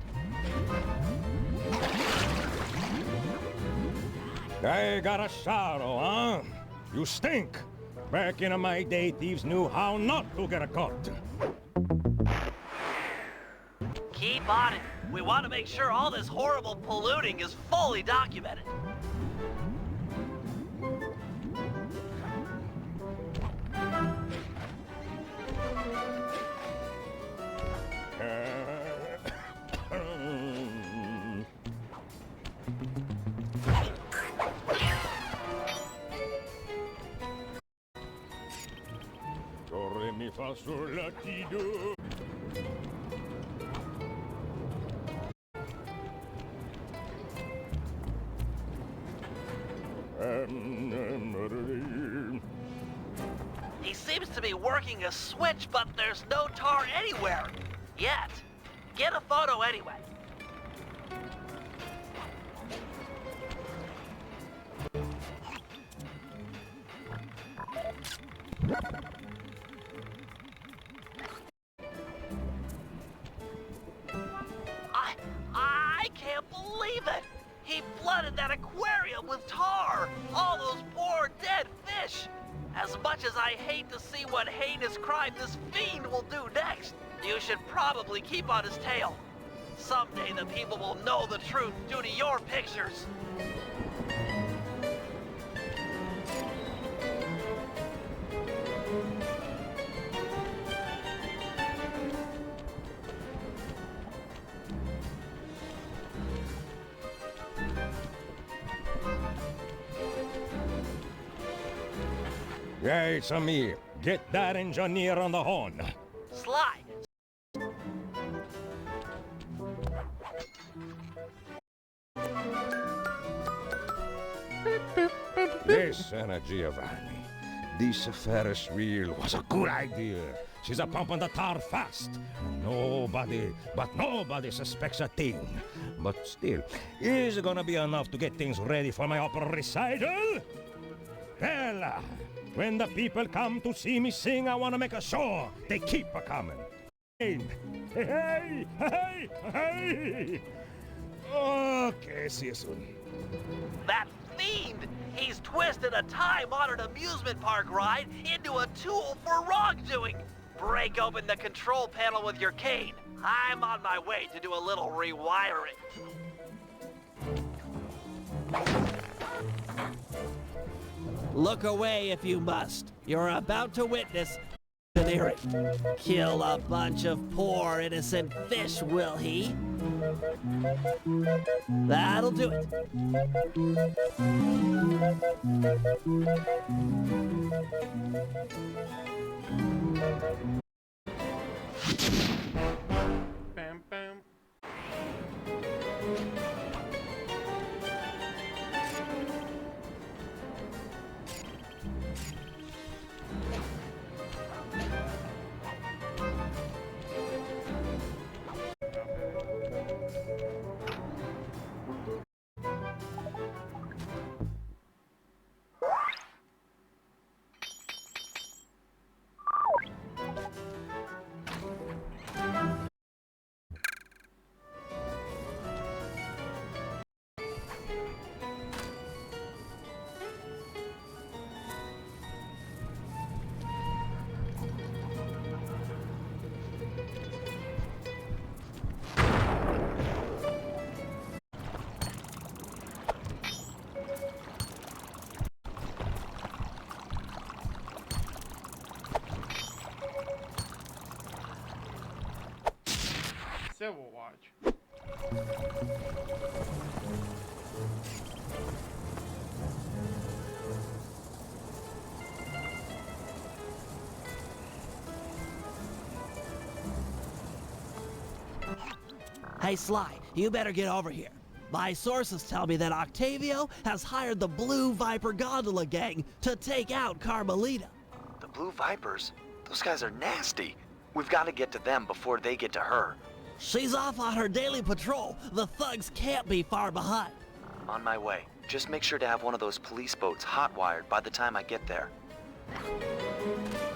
I got a sorrow, huh? You stink. Back in my day, thieves knew how not to get caught. Keep on it. We want to make sure all this horrible polluting is fully documented. Do, re, mi, fa, sol, la, ti, do. He seems to be working a switch, but there's no tar anywhere. Yet. Get a photo anyway. I can't believe it! He flooded that aquarium with tar! All those poor dead fish! As much as I hate to see what heinous crime this fiend will do next, you should probably keep on his tail. Someday the people will know the truth due to your pictures. Yeah, it's a me. Get that engineer on the horn. Sly. Boop, boop. Listen, Giovanni. This Ferris wheel was a good idea. She's a pumping the tar fast. Nobody suspects a thing. But still, is it gonna be enough to get things ready for my opera recital? Well, when the people come to see me sing, I wanna make sure they keep a coming. Hey, hey, hey, hey! Okay, see you soon. That fiend! He's twisted a time-honored amusement park ride into a tool for wrongdoing. Break open the control panel with your cane. I'm on my way to do a little rewiring. Look away if you must. You're about to witness engineering. Kill a bunch of poor innocent fish, will he? That'll do it. Bam, bam. Civil Watch. Hey, Sly, you better get over here. My sources tell me that Octavio has hired the Blue Viper Gondola Gang to take out Carmelita. The Blue Vipers? Those guys are nasty. We've got to get to them before they get to her. She's off on her daily patrol. The thugs can't be far behind. On my way. Just make sure to have one of those police boats hot-wired by the time I get there.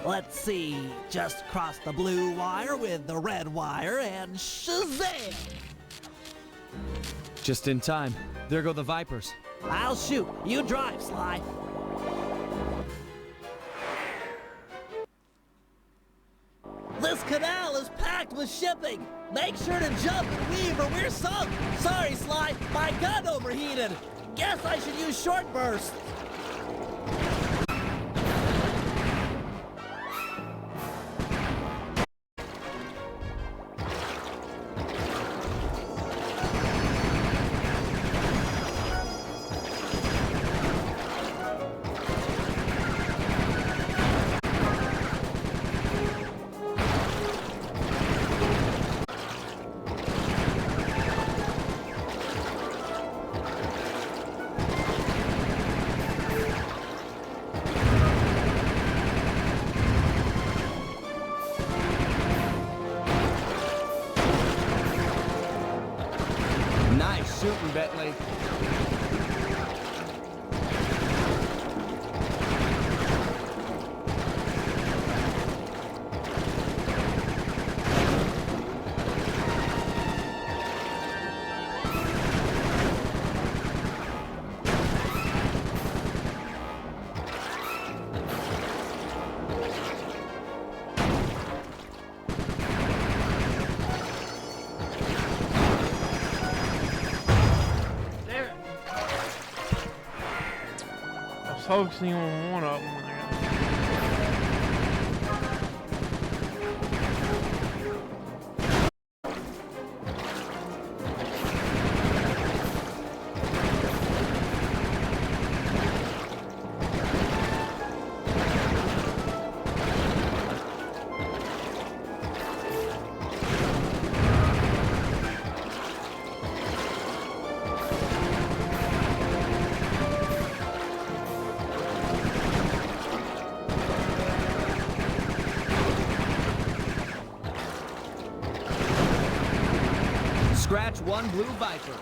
Let's see. Just cross the blue wire with the red wire and shazam! Just in time. There go the Vipers. I'll shoot. You drive, Sly. This canal is packed with shipping. Make sure to jump and weave or we're sunk. Sorry, Sly. My gun overheated. Guess I should use short burst. Nice shooting, Bentley. Focusing on one of them. Scratch one blue Viper.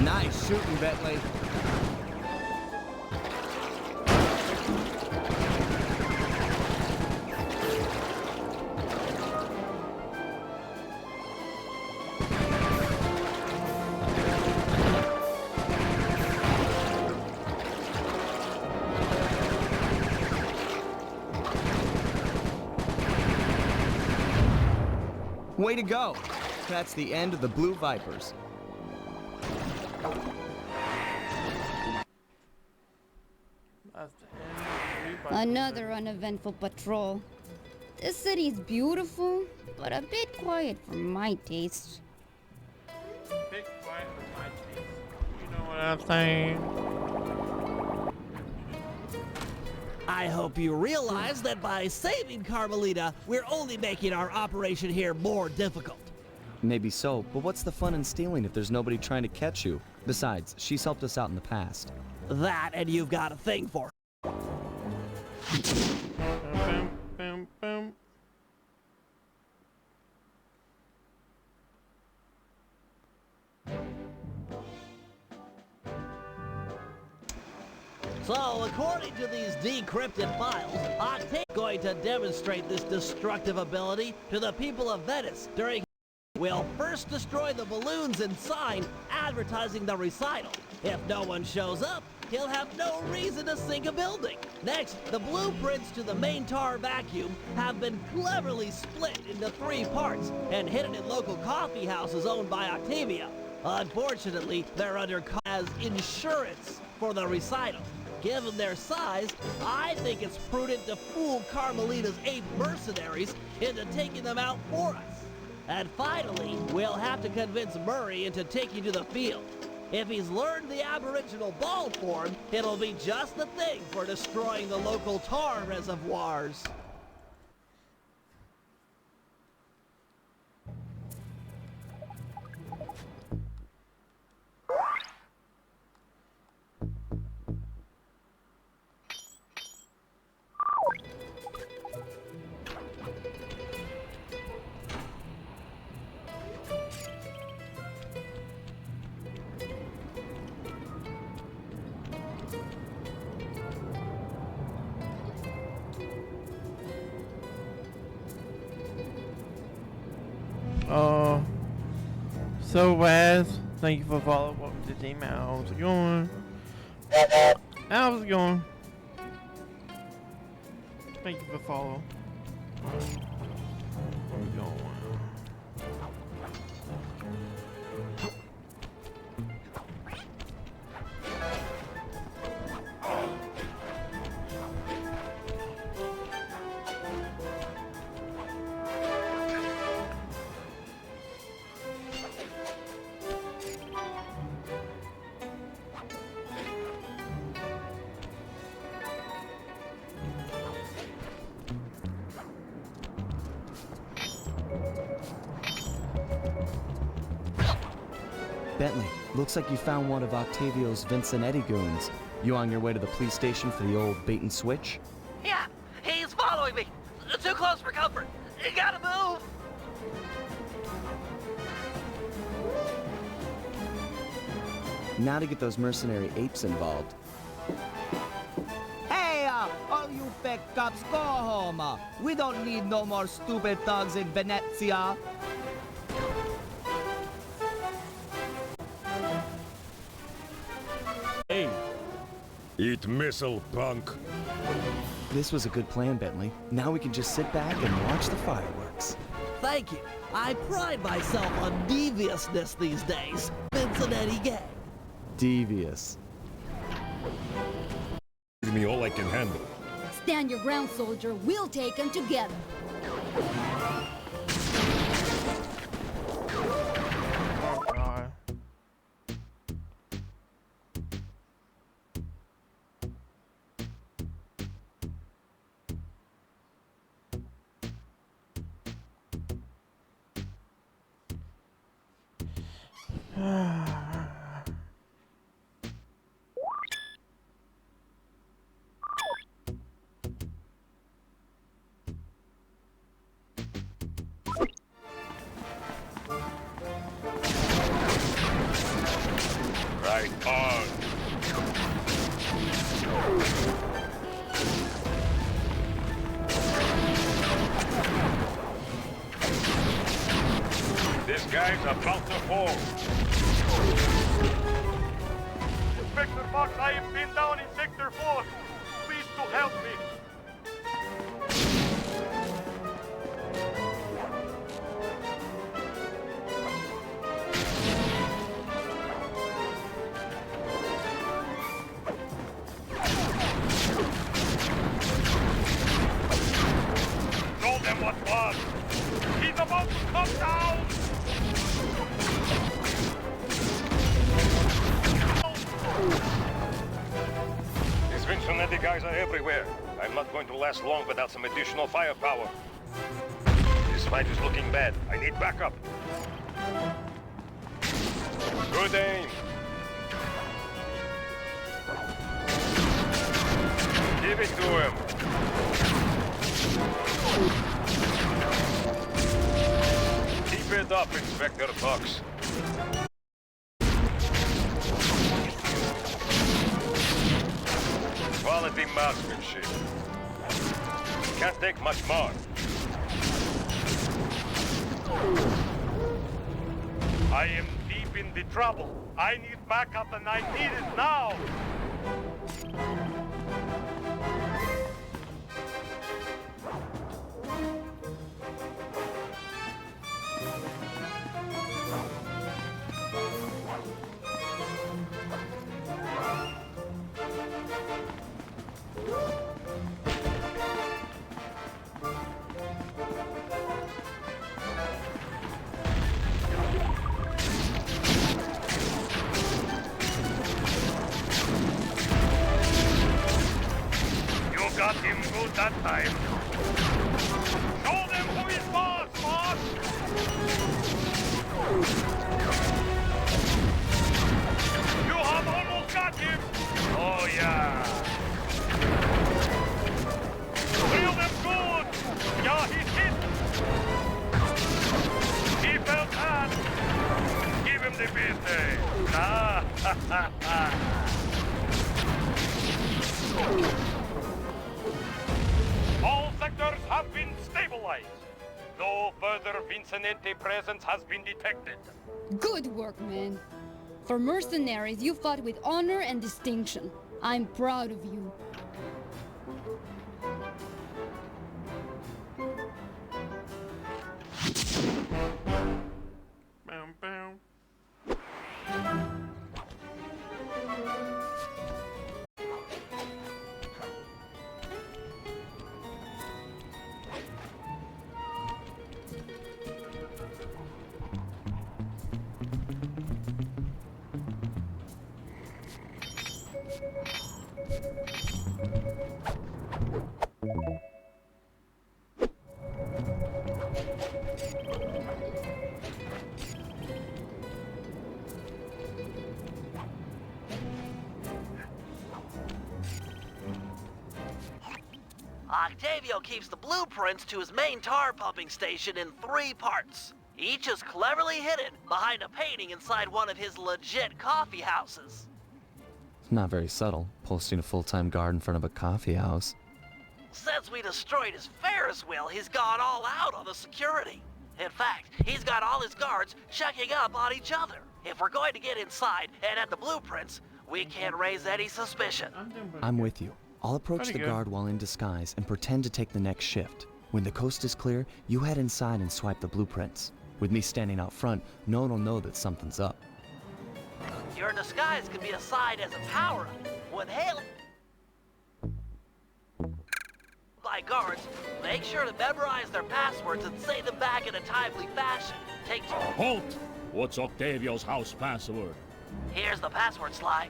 Nice shooting, Bentley. Way to go. That's the end of the Blue Vipers. That's the end of the Blue Vipers. Another uneventful patrol. This city's beautiful, but a bit quiet for my taste. Big quiet for my taste. You know what I'm saying? I hope you realize that by saving Carmelita, we're only making our operation here more difficult. Maybe so, but what's the fun in stealing if there's nobody trying to catch you? Besides, she's helped us out in the past. That, and you've got a thing for her. Boom, boom, boom. So, according to these decrypted files, Octave's going to demonstrate this destructive ability to the people of Venice during. We'll first destroy the balloons and sign advertising the recital. If no one shows up, he'll have no reason to sink a building. Next, the blueprints to the main tar vacuum have been cleverly split into 3 parts and hidden in local coffee houses owned by Octavia. Unfortunately, they're under as insurance for the recital. Given their size, I think it's prudent to fool Carmelita's 8 mercenaries into taking them out for us. And finally, we'll have to convince Murray into taking to the field. If he's learned the aboriginal ball form, it'll be just the thing for destroying the local tar reservoirs. So Waz, thank you for following up with this email. How's it going? How's it going? Thank you for following. How's it going? Bentley, looks like you found one of Octavio's Vincenetti goons. You on your way to the police station for the old bait and switch? Yeah, he's following me. Too close for comfort. You gotta move. Now to get those mercenary apes involved. Hey, all you fake cops, go home. We don't need no more stupid thugs in Venezia. Hey, eat missile, punk. This was a good plan, Bentley. Now we can just sit back and watch the fireworks. Thank you. I pride myself on deviousness these days. Vincenetti gang. Devious. Give me all I can handle. Stand your ground, soldier. We'll take them together. Oh god. Right on. This guy's about to fall. Inspector Fox, I have been down in Sector 4. Please to help me. Told them what was. He's about to come down. These Vincennetti guys are everywhere. I'm not going to last long without some additional firepower. This fight is looking bad. I need backup. Good aim. Give it to him. Keep it up, Inspector Fox. Quality marksmanship. Can't take much more. I am deep in the trouble. I need backup and I need it now. You got him good that time. Show them who is boss, boss! You have almost got him! Oh, yeah. Drill them good! Yeah, he's hit! He felt bad! Give him the business! Ah, ha, ha, ha. All sectors have been stabilized. No further Vincennetti presence has been detected. Good work, man. For mercenaries, you fought with honor and distinction. I'm proud of you. Boom, boom. Octavio keeps the blueprints to his main tar pumping station in 3 parts. Each is cleverly hidden behind a painting inside one of his legit coffee houses. Not very subtle, posting a full-time guard in front of a coffee house. Since we destroyed his Ferris wheel, he's gone all out on the security. In fact, he's got all his guards checking up on each other. If we're going to get inside and at the blueprints, we can't raise any suspicion. I'm with you. I'll approach Pretty the good. guard while in disguise and pretend to take the next shift. When the coast is clear, you head inside and swipe the blueprints. With me standing out front, no one will know that something's up. Your disguise could be a side as a power-up. when hailed by guards, make sure to memorize their passwords and say them back in a timely fashion. Take two. Halt! What's Octavio's house password? Here's the password slide.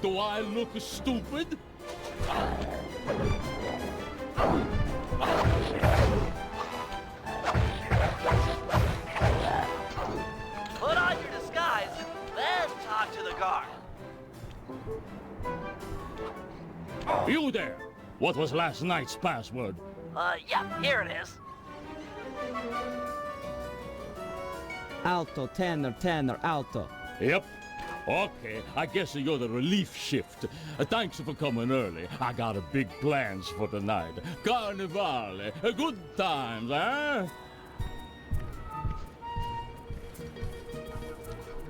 Do I look stupid? Put on your disguise, then talk to the guard. You there! What was last night's password? Yeah, here it is. Alto, tenor, tenor, alto. Yep. Okay, I guess you're the relief shift. Thanks for coming early. I got a big plans for tonight. Carnivale, good times, eh?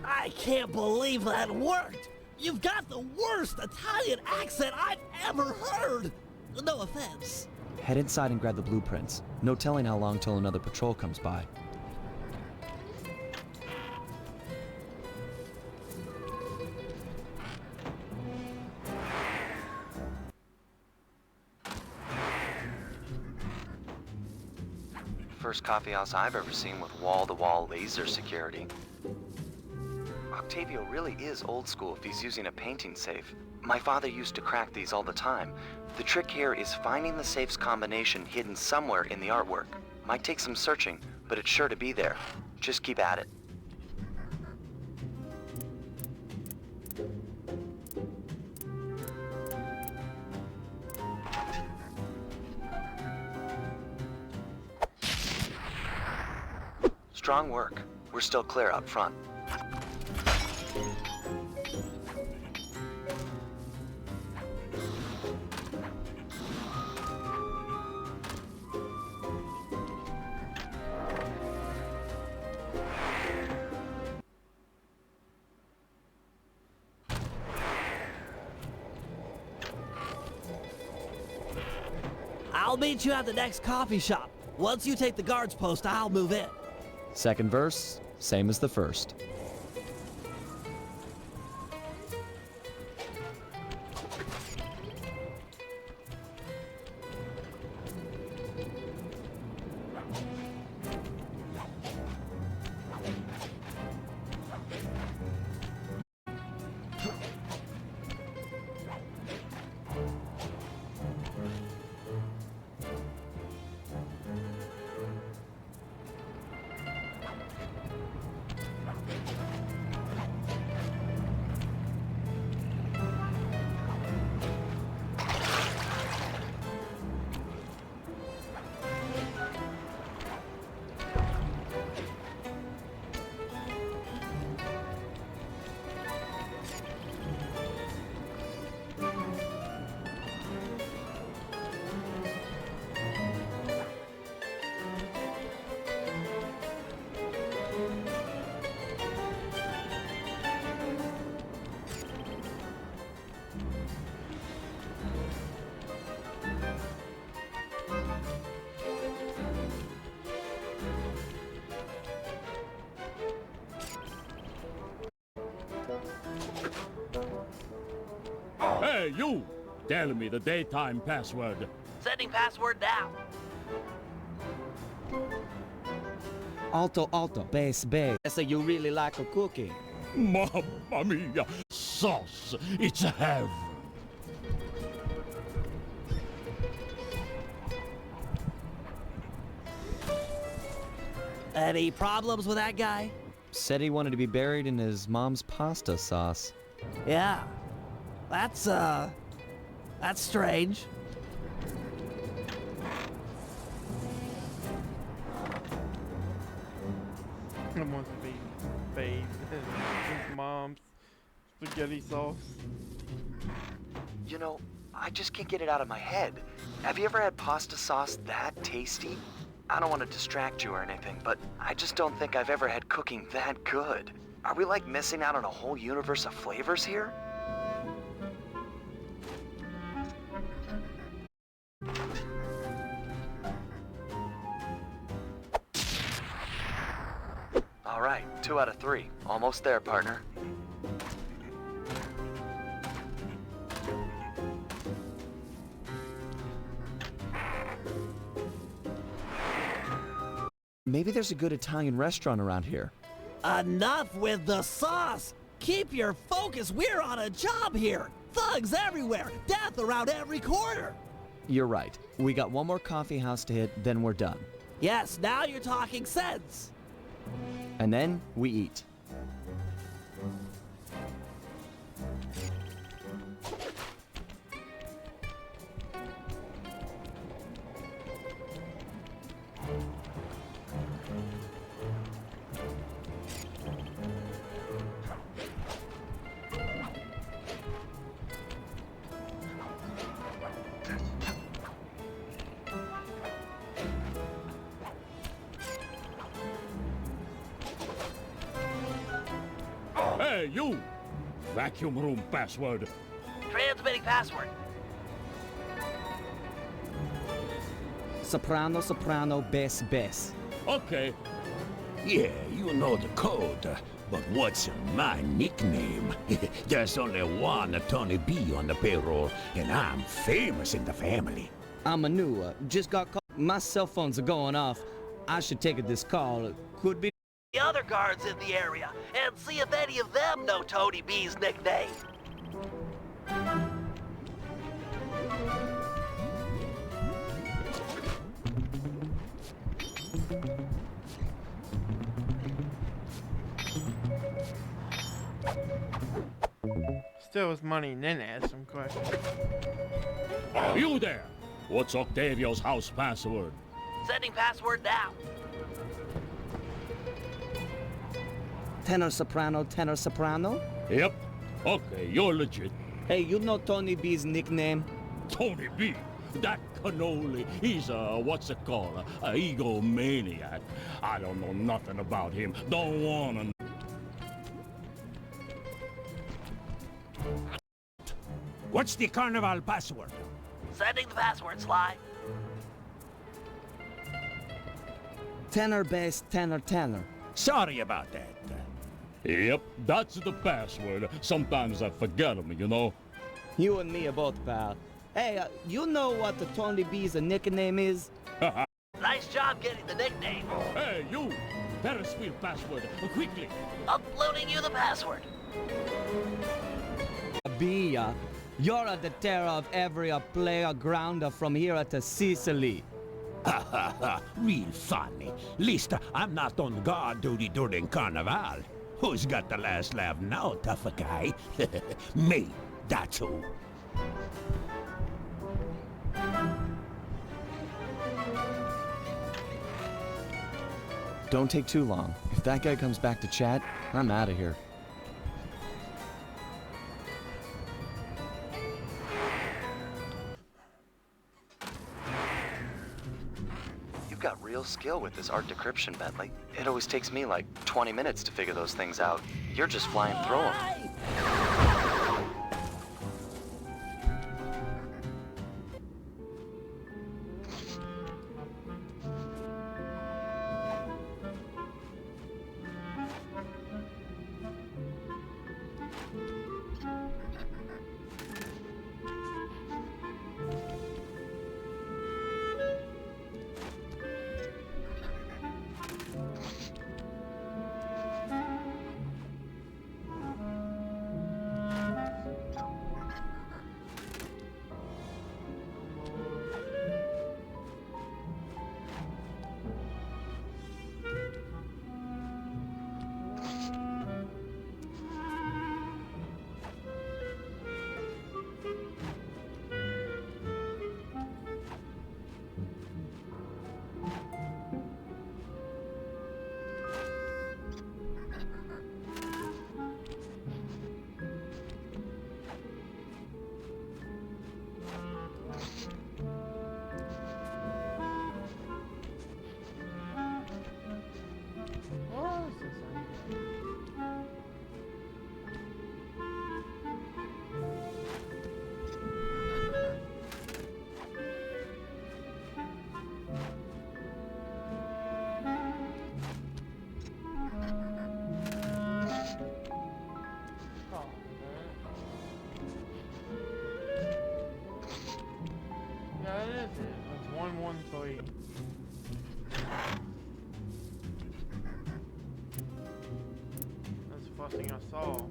I can't believe that worked! You've got the worst Italian accent I've ever heard! No offense. Head inside and grab the blueprints. No telling how long till another patrol comes by. First coffee house I've ever seen with wall-to-wall laser security. Octavio really is old school if he's using a painting safe. My father used to crack these all the time. The trick here is finding the safe's combination hidden somewhere in the artwork. Might take some searching, but it's sure to be there. Just keep at it. Strong work. We're still clear up front. I'll meet you at the next coffee shop. Once you take the guard's post, I'll move in. Second verse, same as the first. Hey, you! Tell me the daytime password. Sending password now. Alto, alto, bass, bass. So you really like a cookie? Mamma mia! Sauce! It's heaven! Any problems with that guy? Said he wanted to be buried in his mom's pasta sauce. Yeah. That's strange. He wants to be bathed in his mom's spaghetti sauce. You know, I just can't get it out of my head. Have you ever had pasta sauce that tasty? I don't want to distract you or anything, but I just don't think I've ever had cooking that good. Are we like missing out on a whole universe of flavors here? All right, 2 out of 3. Almost there, partner. Maybe there's a good Italian restaurant around here. Enough with the sauce! Keep your focus, we're on a job here! Thugs everywhere, death around every corner! You're right. We got one more coffee house to hit, then we're done. Yes, now you're talking sense! And then we eat. Hey, you! Vacuum room password. Transmitting password. Soprano, soprano, bass, bass. Okay. Yeah, you know the code. But what's my nickname? There's only one Tony B on the payroll, and I'm famous in the family. I'm a new, just got called. My cell phones are going off. I should take this call. Could be The other guards in the area and see if any of them know Tony B's nickname. Still was money and then ask some questions. You there! What's Octavio's house password? Sending password now. tenor, soprano? Yep. Okay, you're legit. Hey, you know Tony B's nickname? Tony B. That cannoli, he's a, what's it called, a egomaniac. I don't know nothing about him. Don't wanna know. What's the carnival password? Sending the password, Sly. Tenor, bass, tenor. Sorry about that. Yep, that's the password. Sometimes I forget them, you know. You and me are both, pal. Hey, you know what the Tony B's nickname is? Nice job getting the nickname. Hey, you! Ferris wheel password, quickly! Uploading you the password. B, you're the terror of every player grounder from here to Sicily. Ha ha ha, real funny. Least I'm not on guard duty during carnival. Who's got the last laugh now, tough guy? Me, that's who. Don't take too long. If that guy comes back to chat, I'm out of here. You've got real skill with this art decryption, Bentley. It always takes me like 20 minutes to figure those things out. You're just flying through them. That is it. That's 113. saw.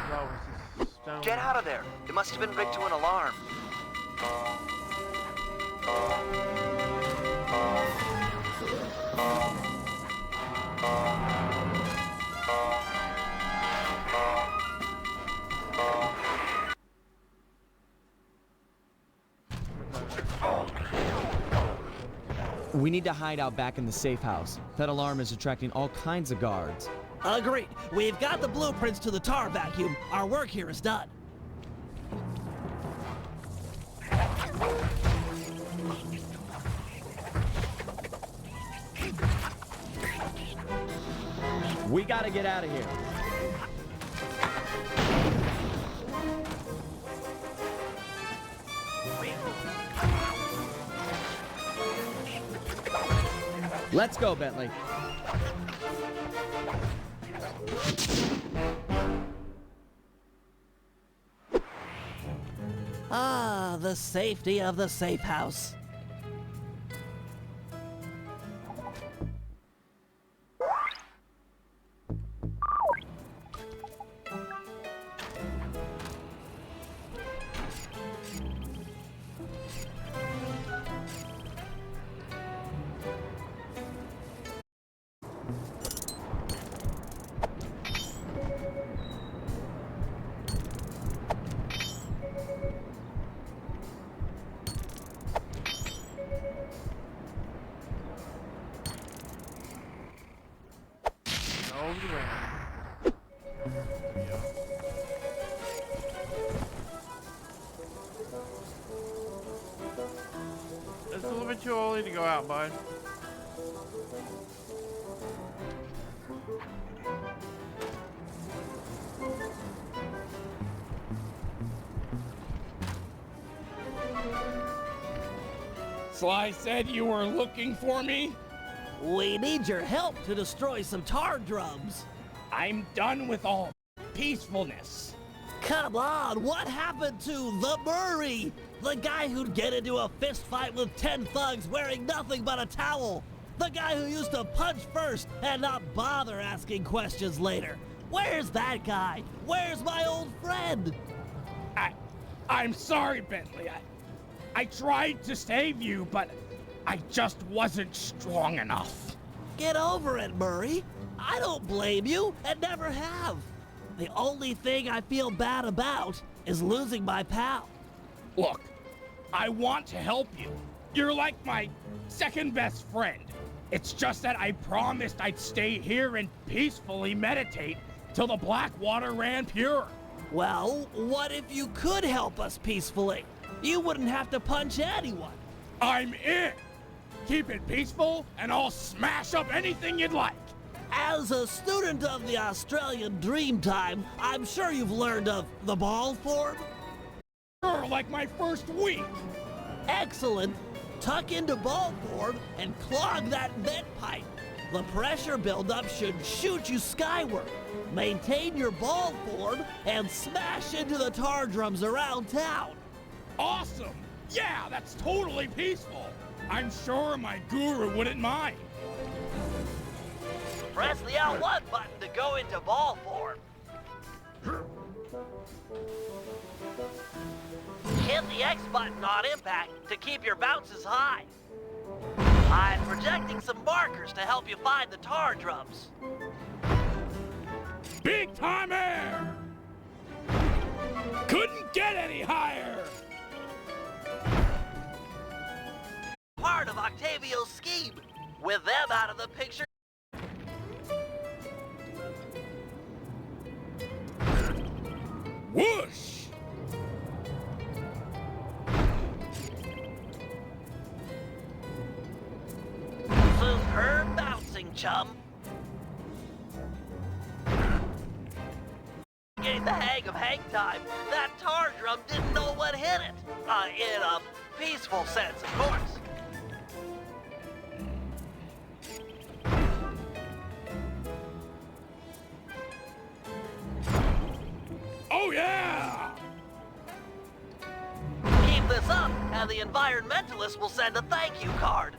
That was just stone. Get out of there! It must have been rigged to an alarm. We need to hide out back in the safe house. That alarm is attracting all kinds of guards. Agreed. We've got the blueprints to the tar vacuum. Our work here is done. We gotta get out of here. Let's go, Bentley. Ah, the safety of the safe house. Over the ramp. It's a little bit too early to go out, bud. Sly said you were looking for me? We need your help to destroy some tar drums. I'm done with all peacefulness. Come on, what happened to the Murray? The guy who'd get into a fist fight with 10 thugs wearing nothing but a towel. The guy who used to punch first and not bother asking questions later. Where's that guy? Where's my old friend? I'm sorry, Bentley. I tried to save you, but I just wasn't strong enough. Get over it, Murray. I don't blame you and never have. The only thing I feel bad about is losing my pal. Look, I want to help you. You're like my second best friend. It's just that I promised I'd stay here and peacefully meditate till the black water ran pure. Well, what if you could help us peacefully? You wouldn't have to punch anyone. I'm in. Keep it peaceful, and I'll smash up anything you'd like. As a student of the Australian Dreamtime, I'm sure you've learned of the ball form? Like my first week. Excellent. Tuck into ball form and clog that vent pipe. The pressure buildup should shoot you skyward. Maintain your ball form and smash into the tar drums around town. Awesome! Yeah, that's totally peaceful. I'm sure my guru wouldn't mind. Press the L1 button to go into ball form. Hit the X button on impact to keep your bounces high. I'm projecting some markers to help you find the tar drums. Big time air! Couldn't get any higher! Part of Octavio's scheme. With them out of the picture. Whoosh! Superb bouncing, chum. Getting the hang of hang time. That tar drum didn't know what hit it. In a peaceful sense, of course. Oh yeah! Keep this up, and the environmentalists will send a thank you card.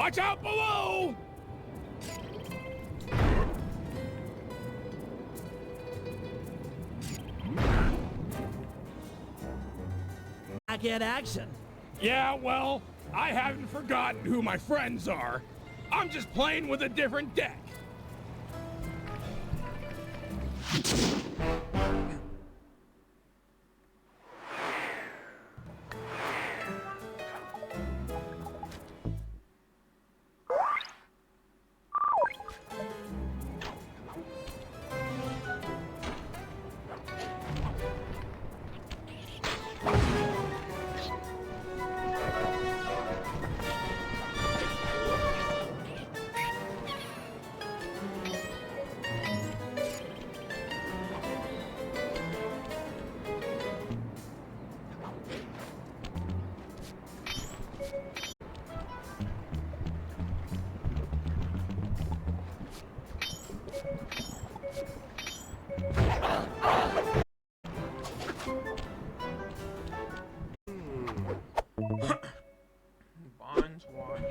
Watch out below! Back in action. Yeah, well, I haven't forgotten who my friends are. I'm just playing with a different deck. Bonds watch.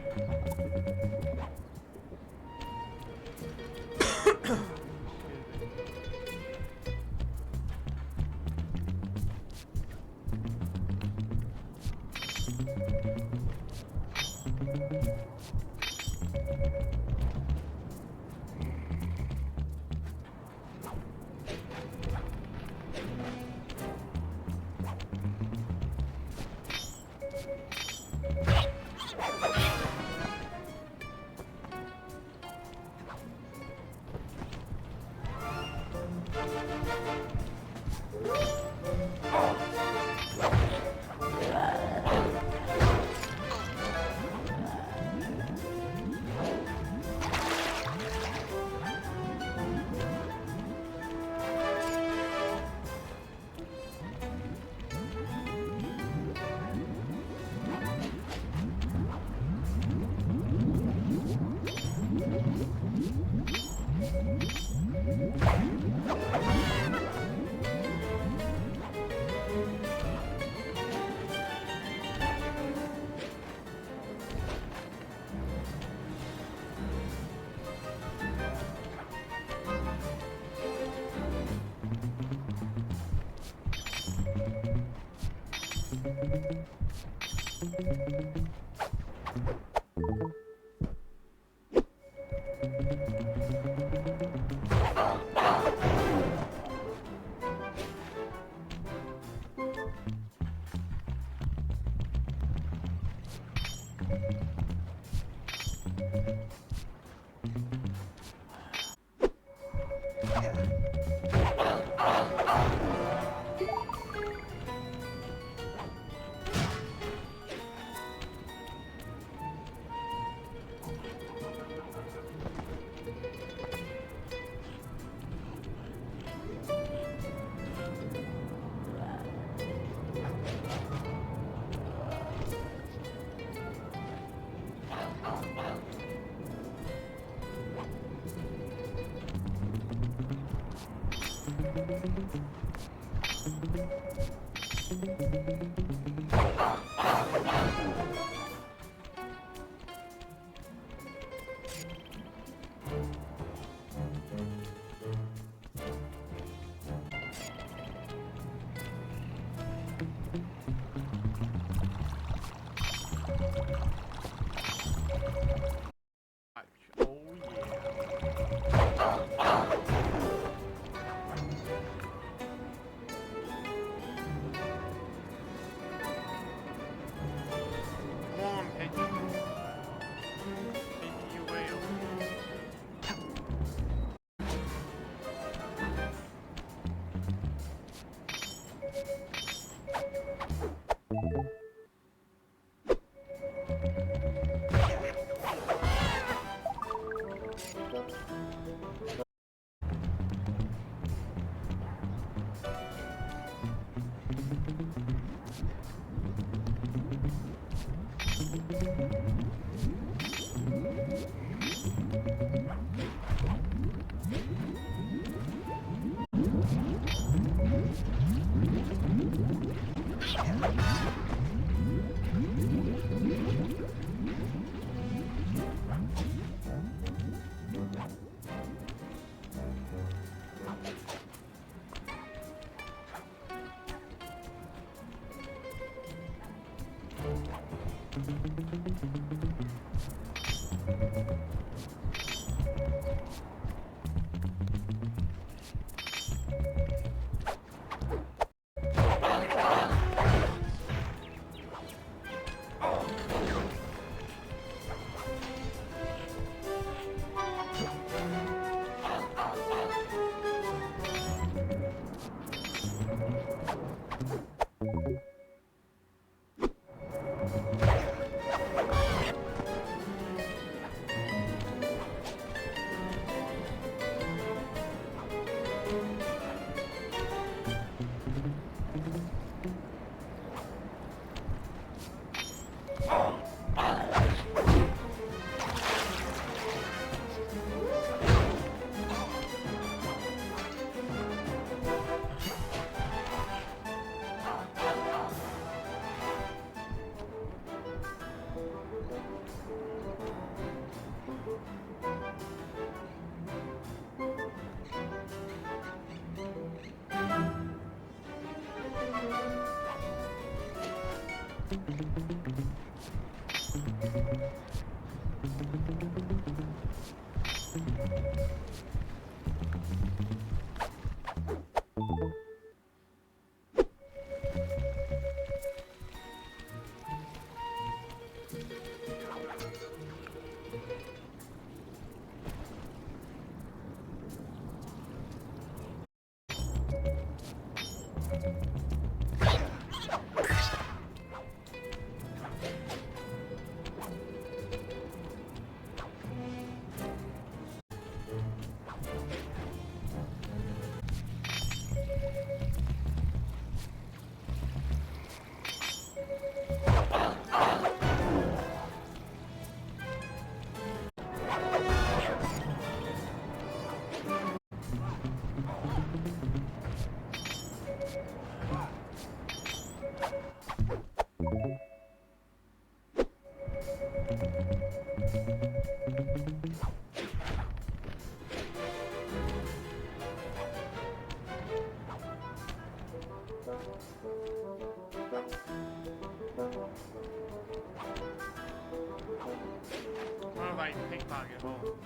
More like pickpocket hole.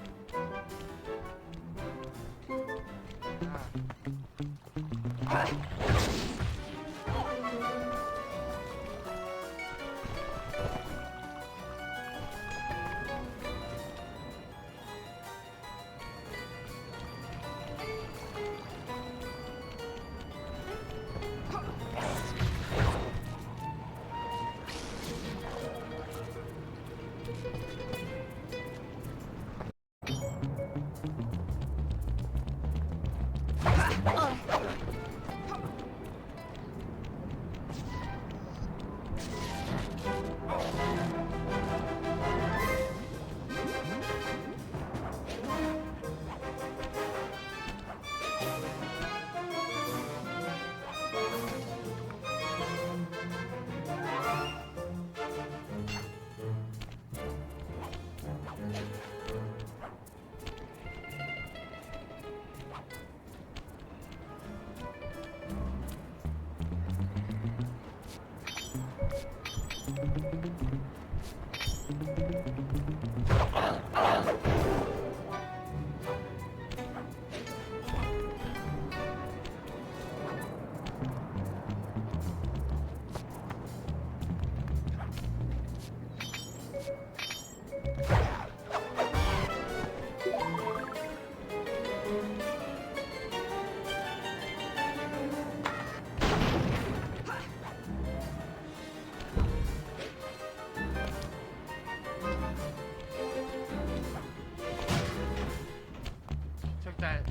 Took that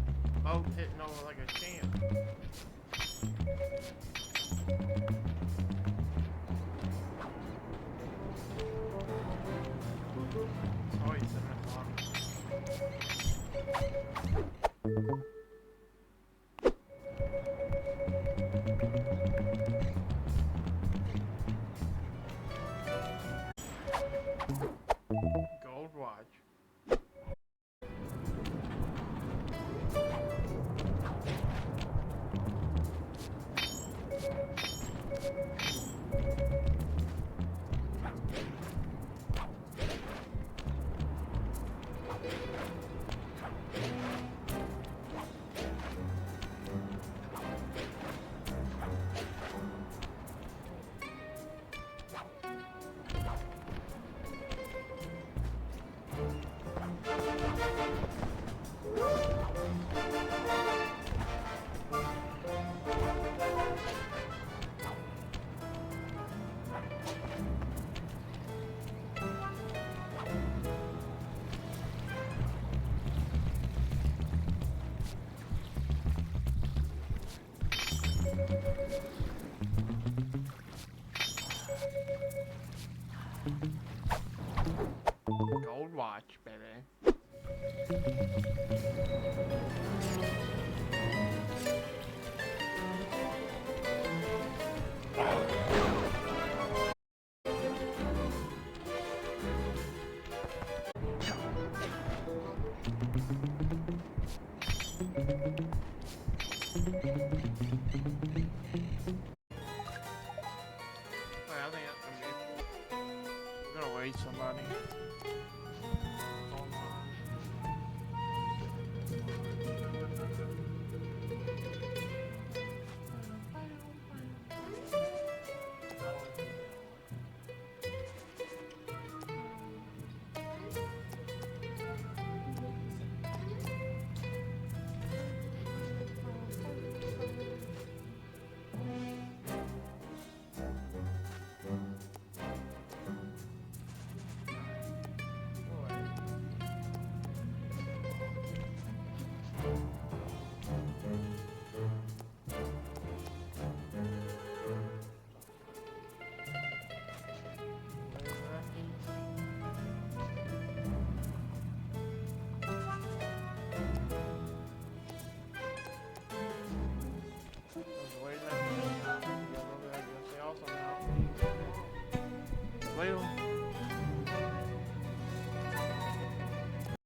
boat hitting over like a champ. Oh, he's 7 o'clock. Gold watch. Gold watch, baby. Oh,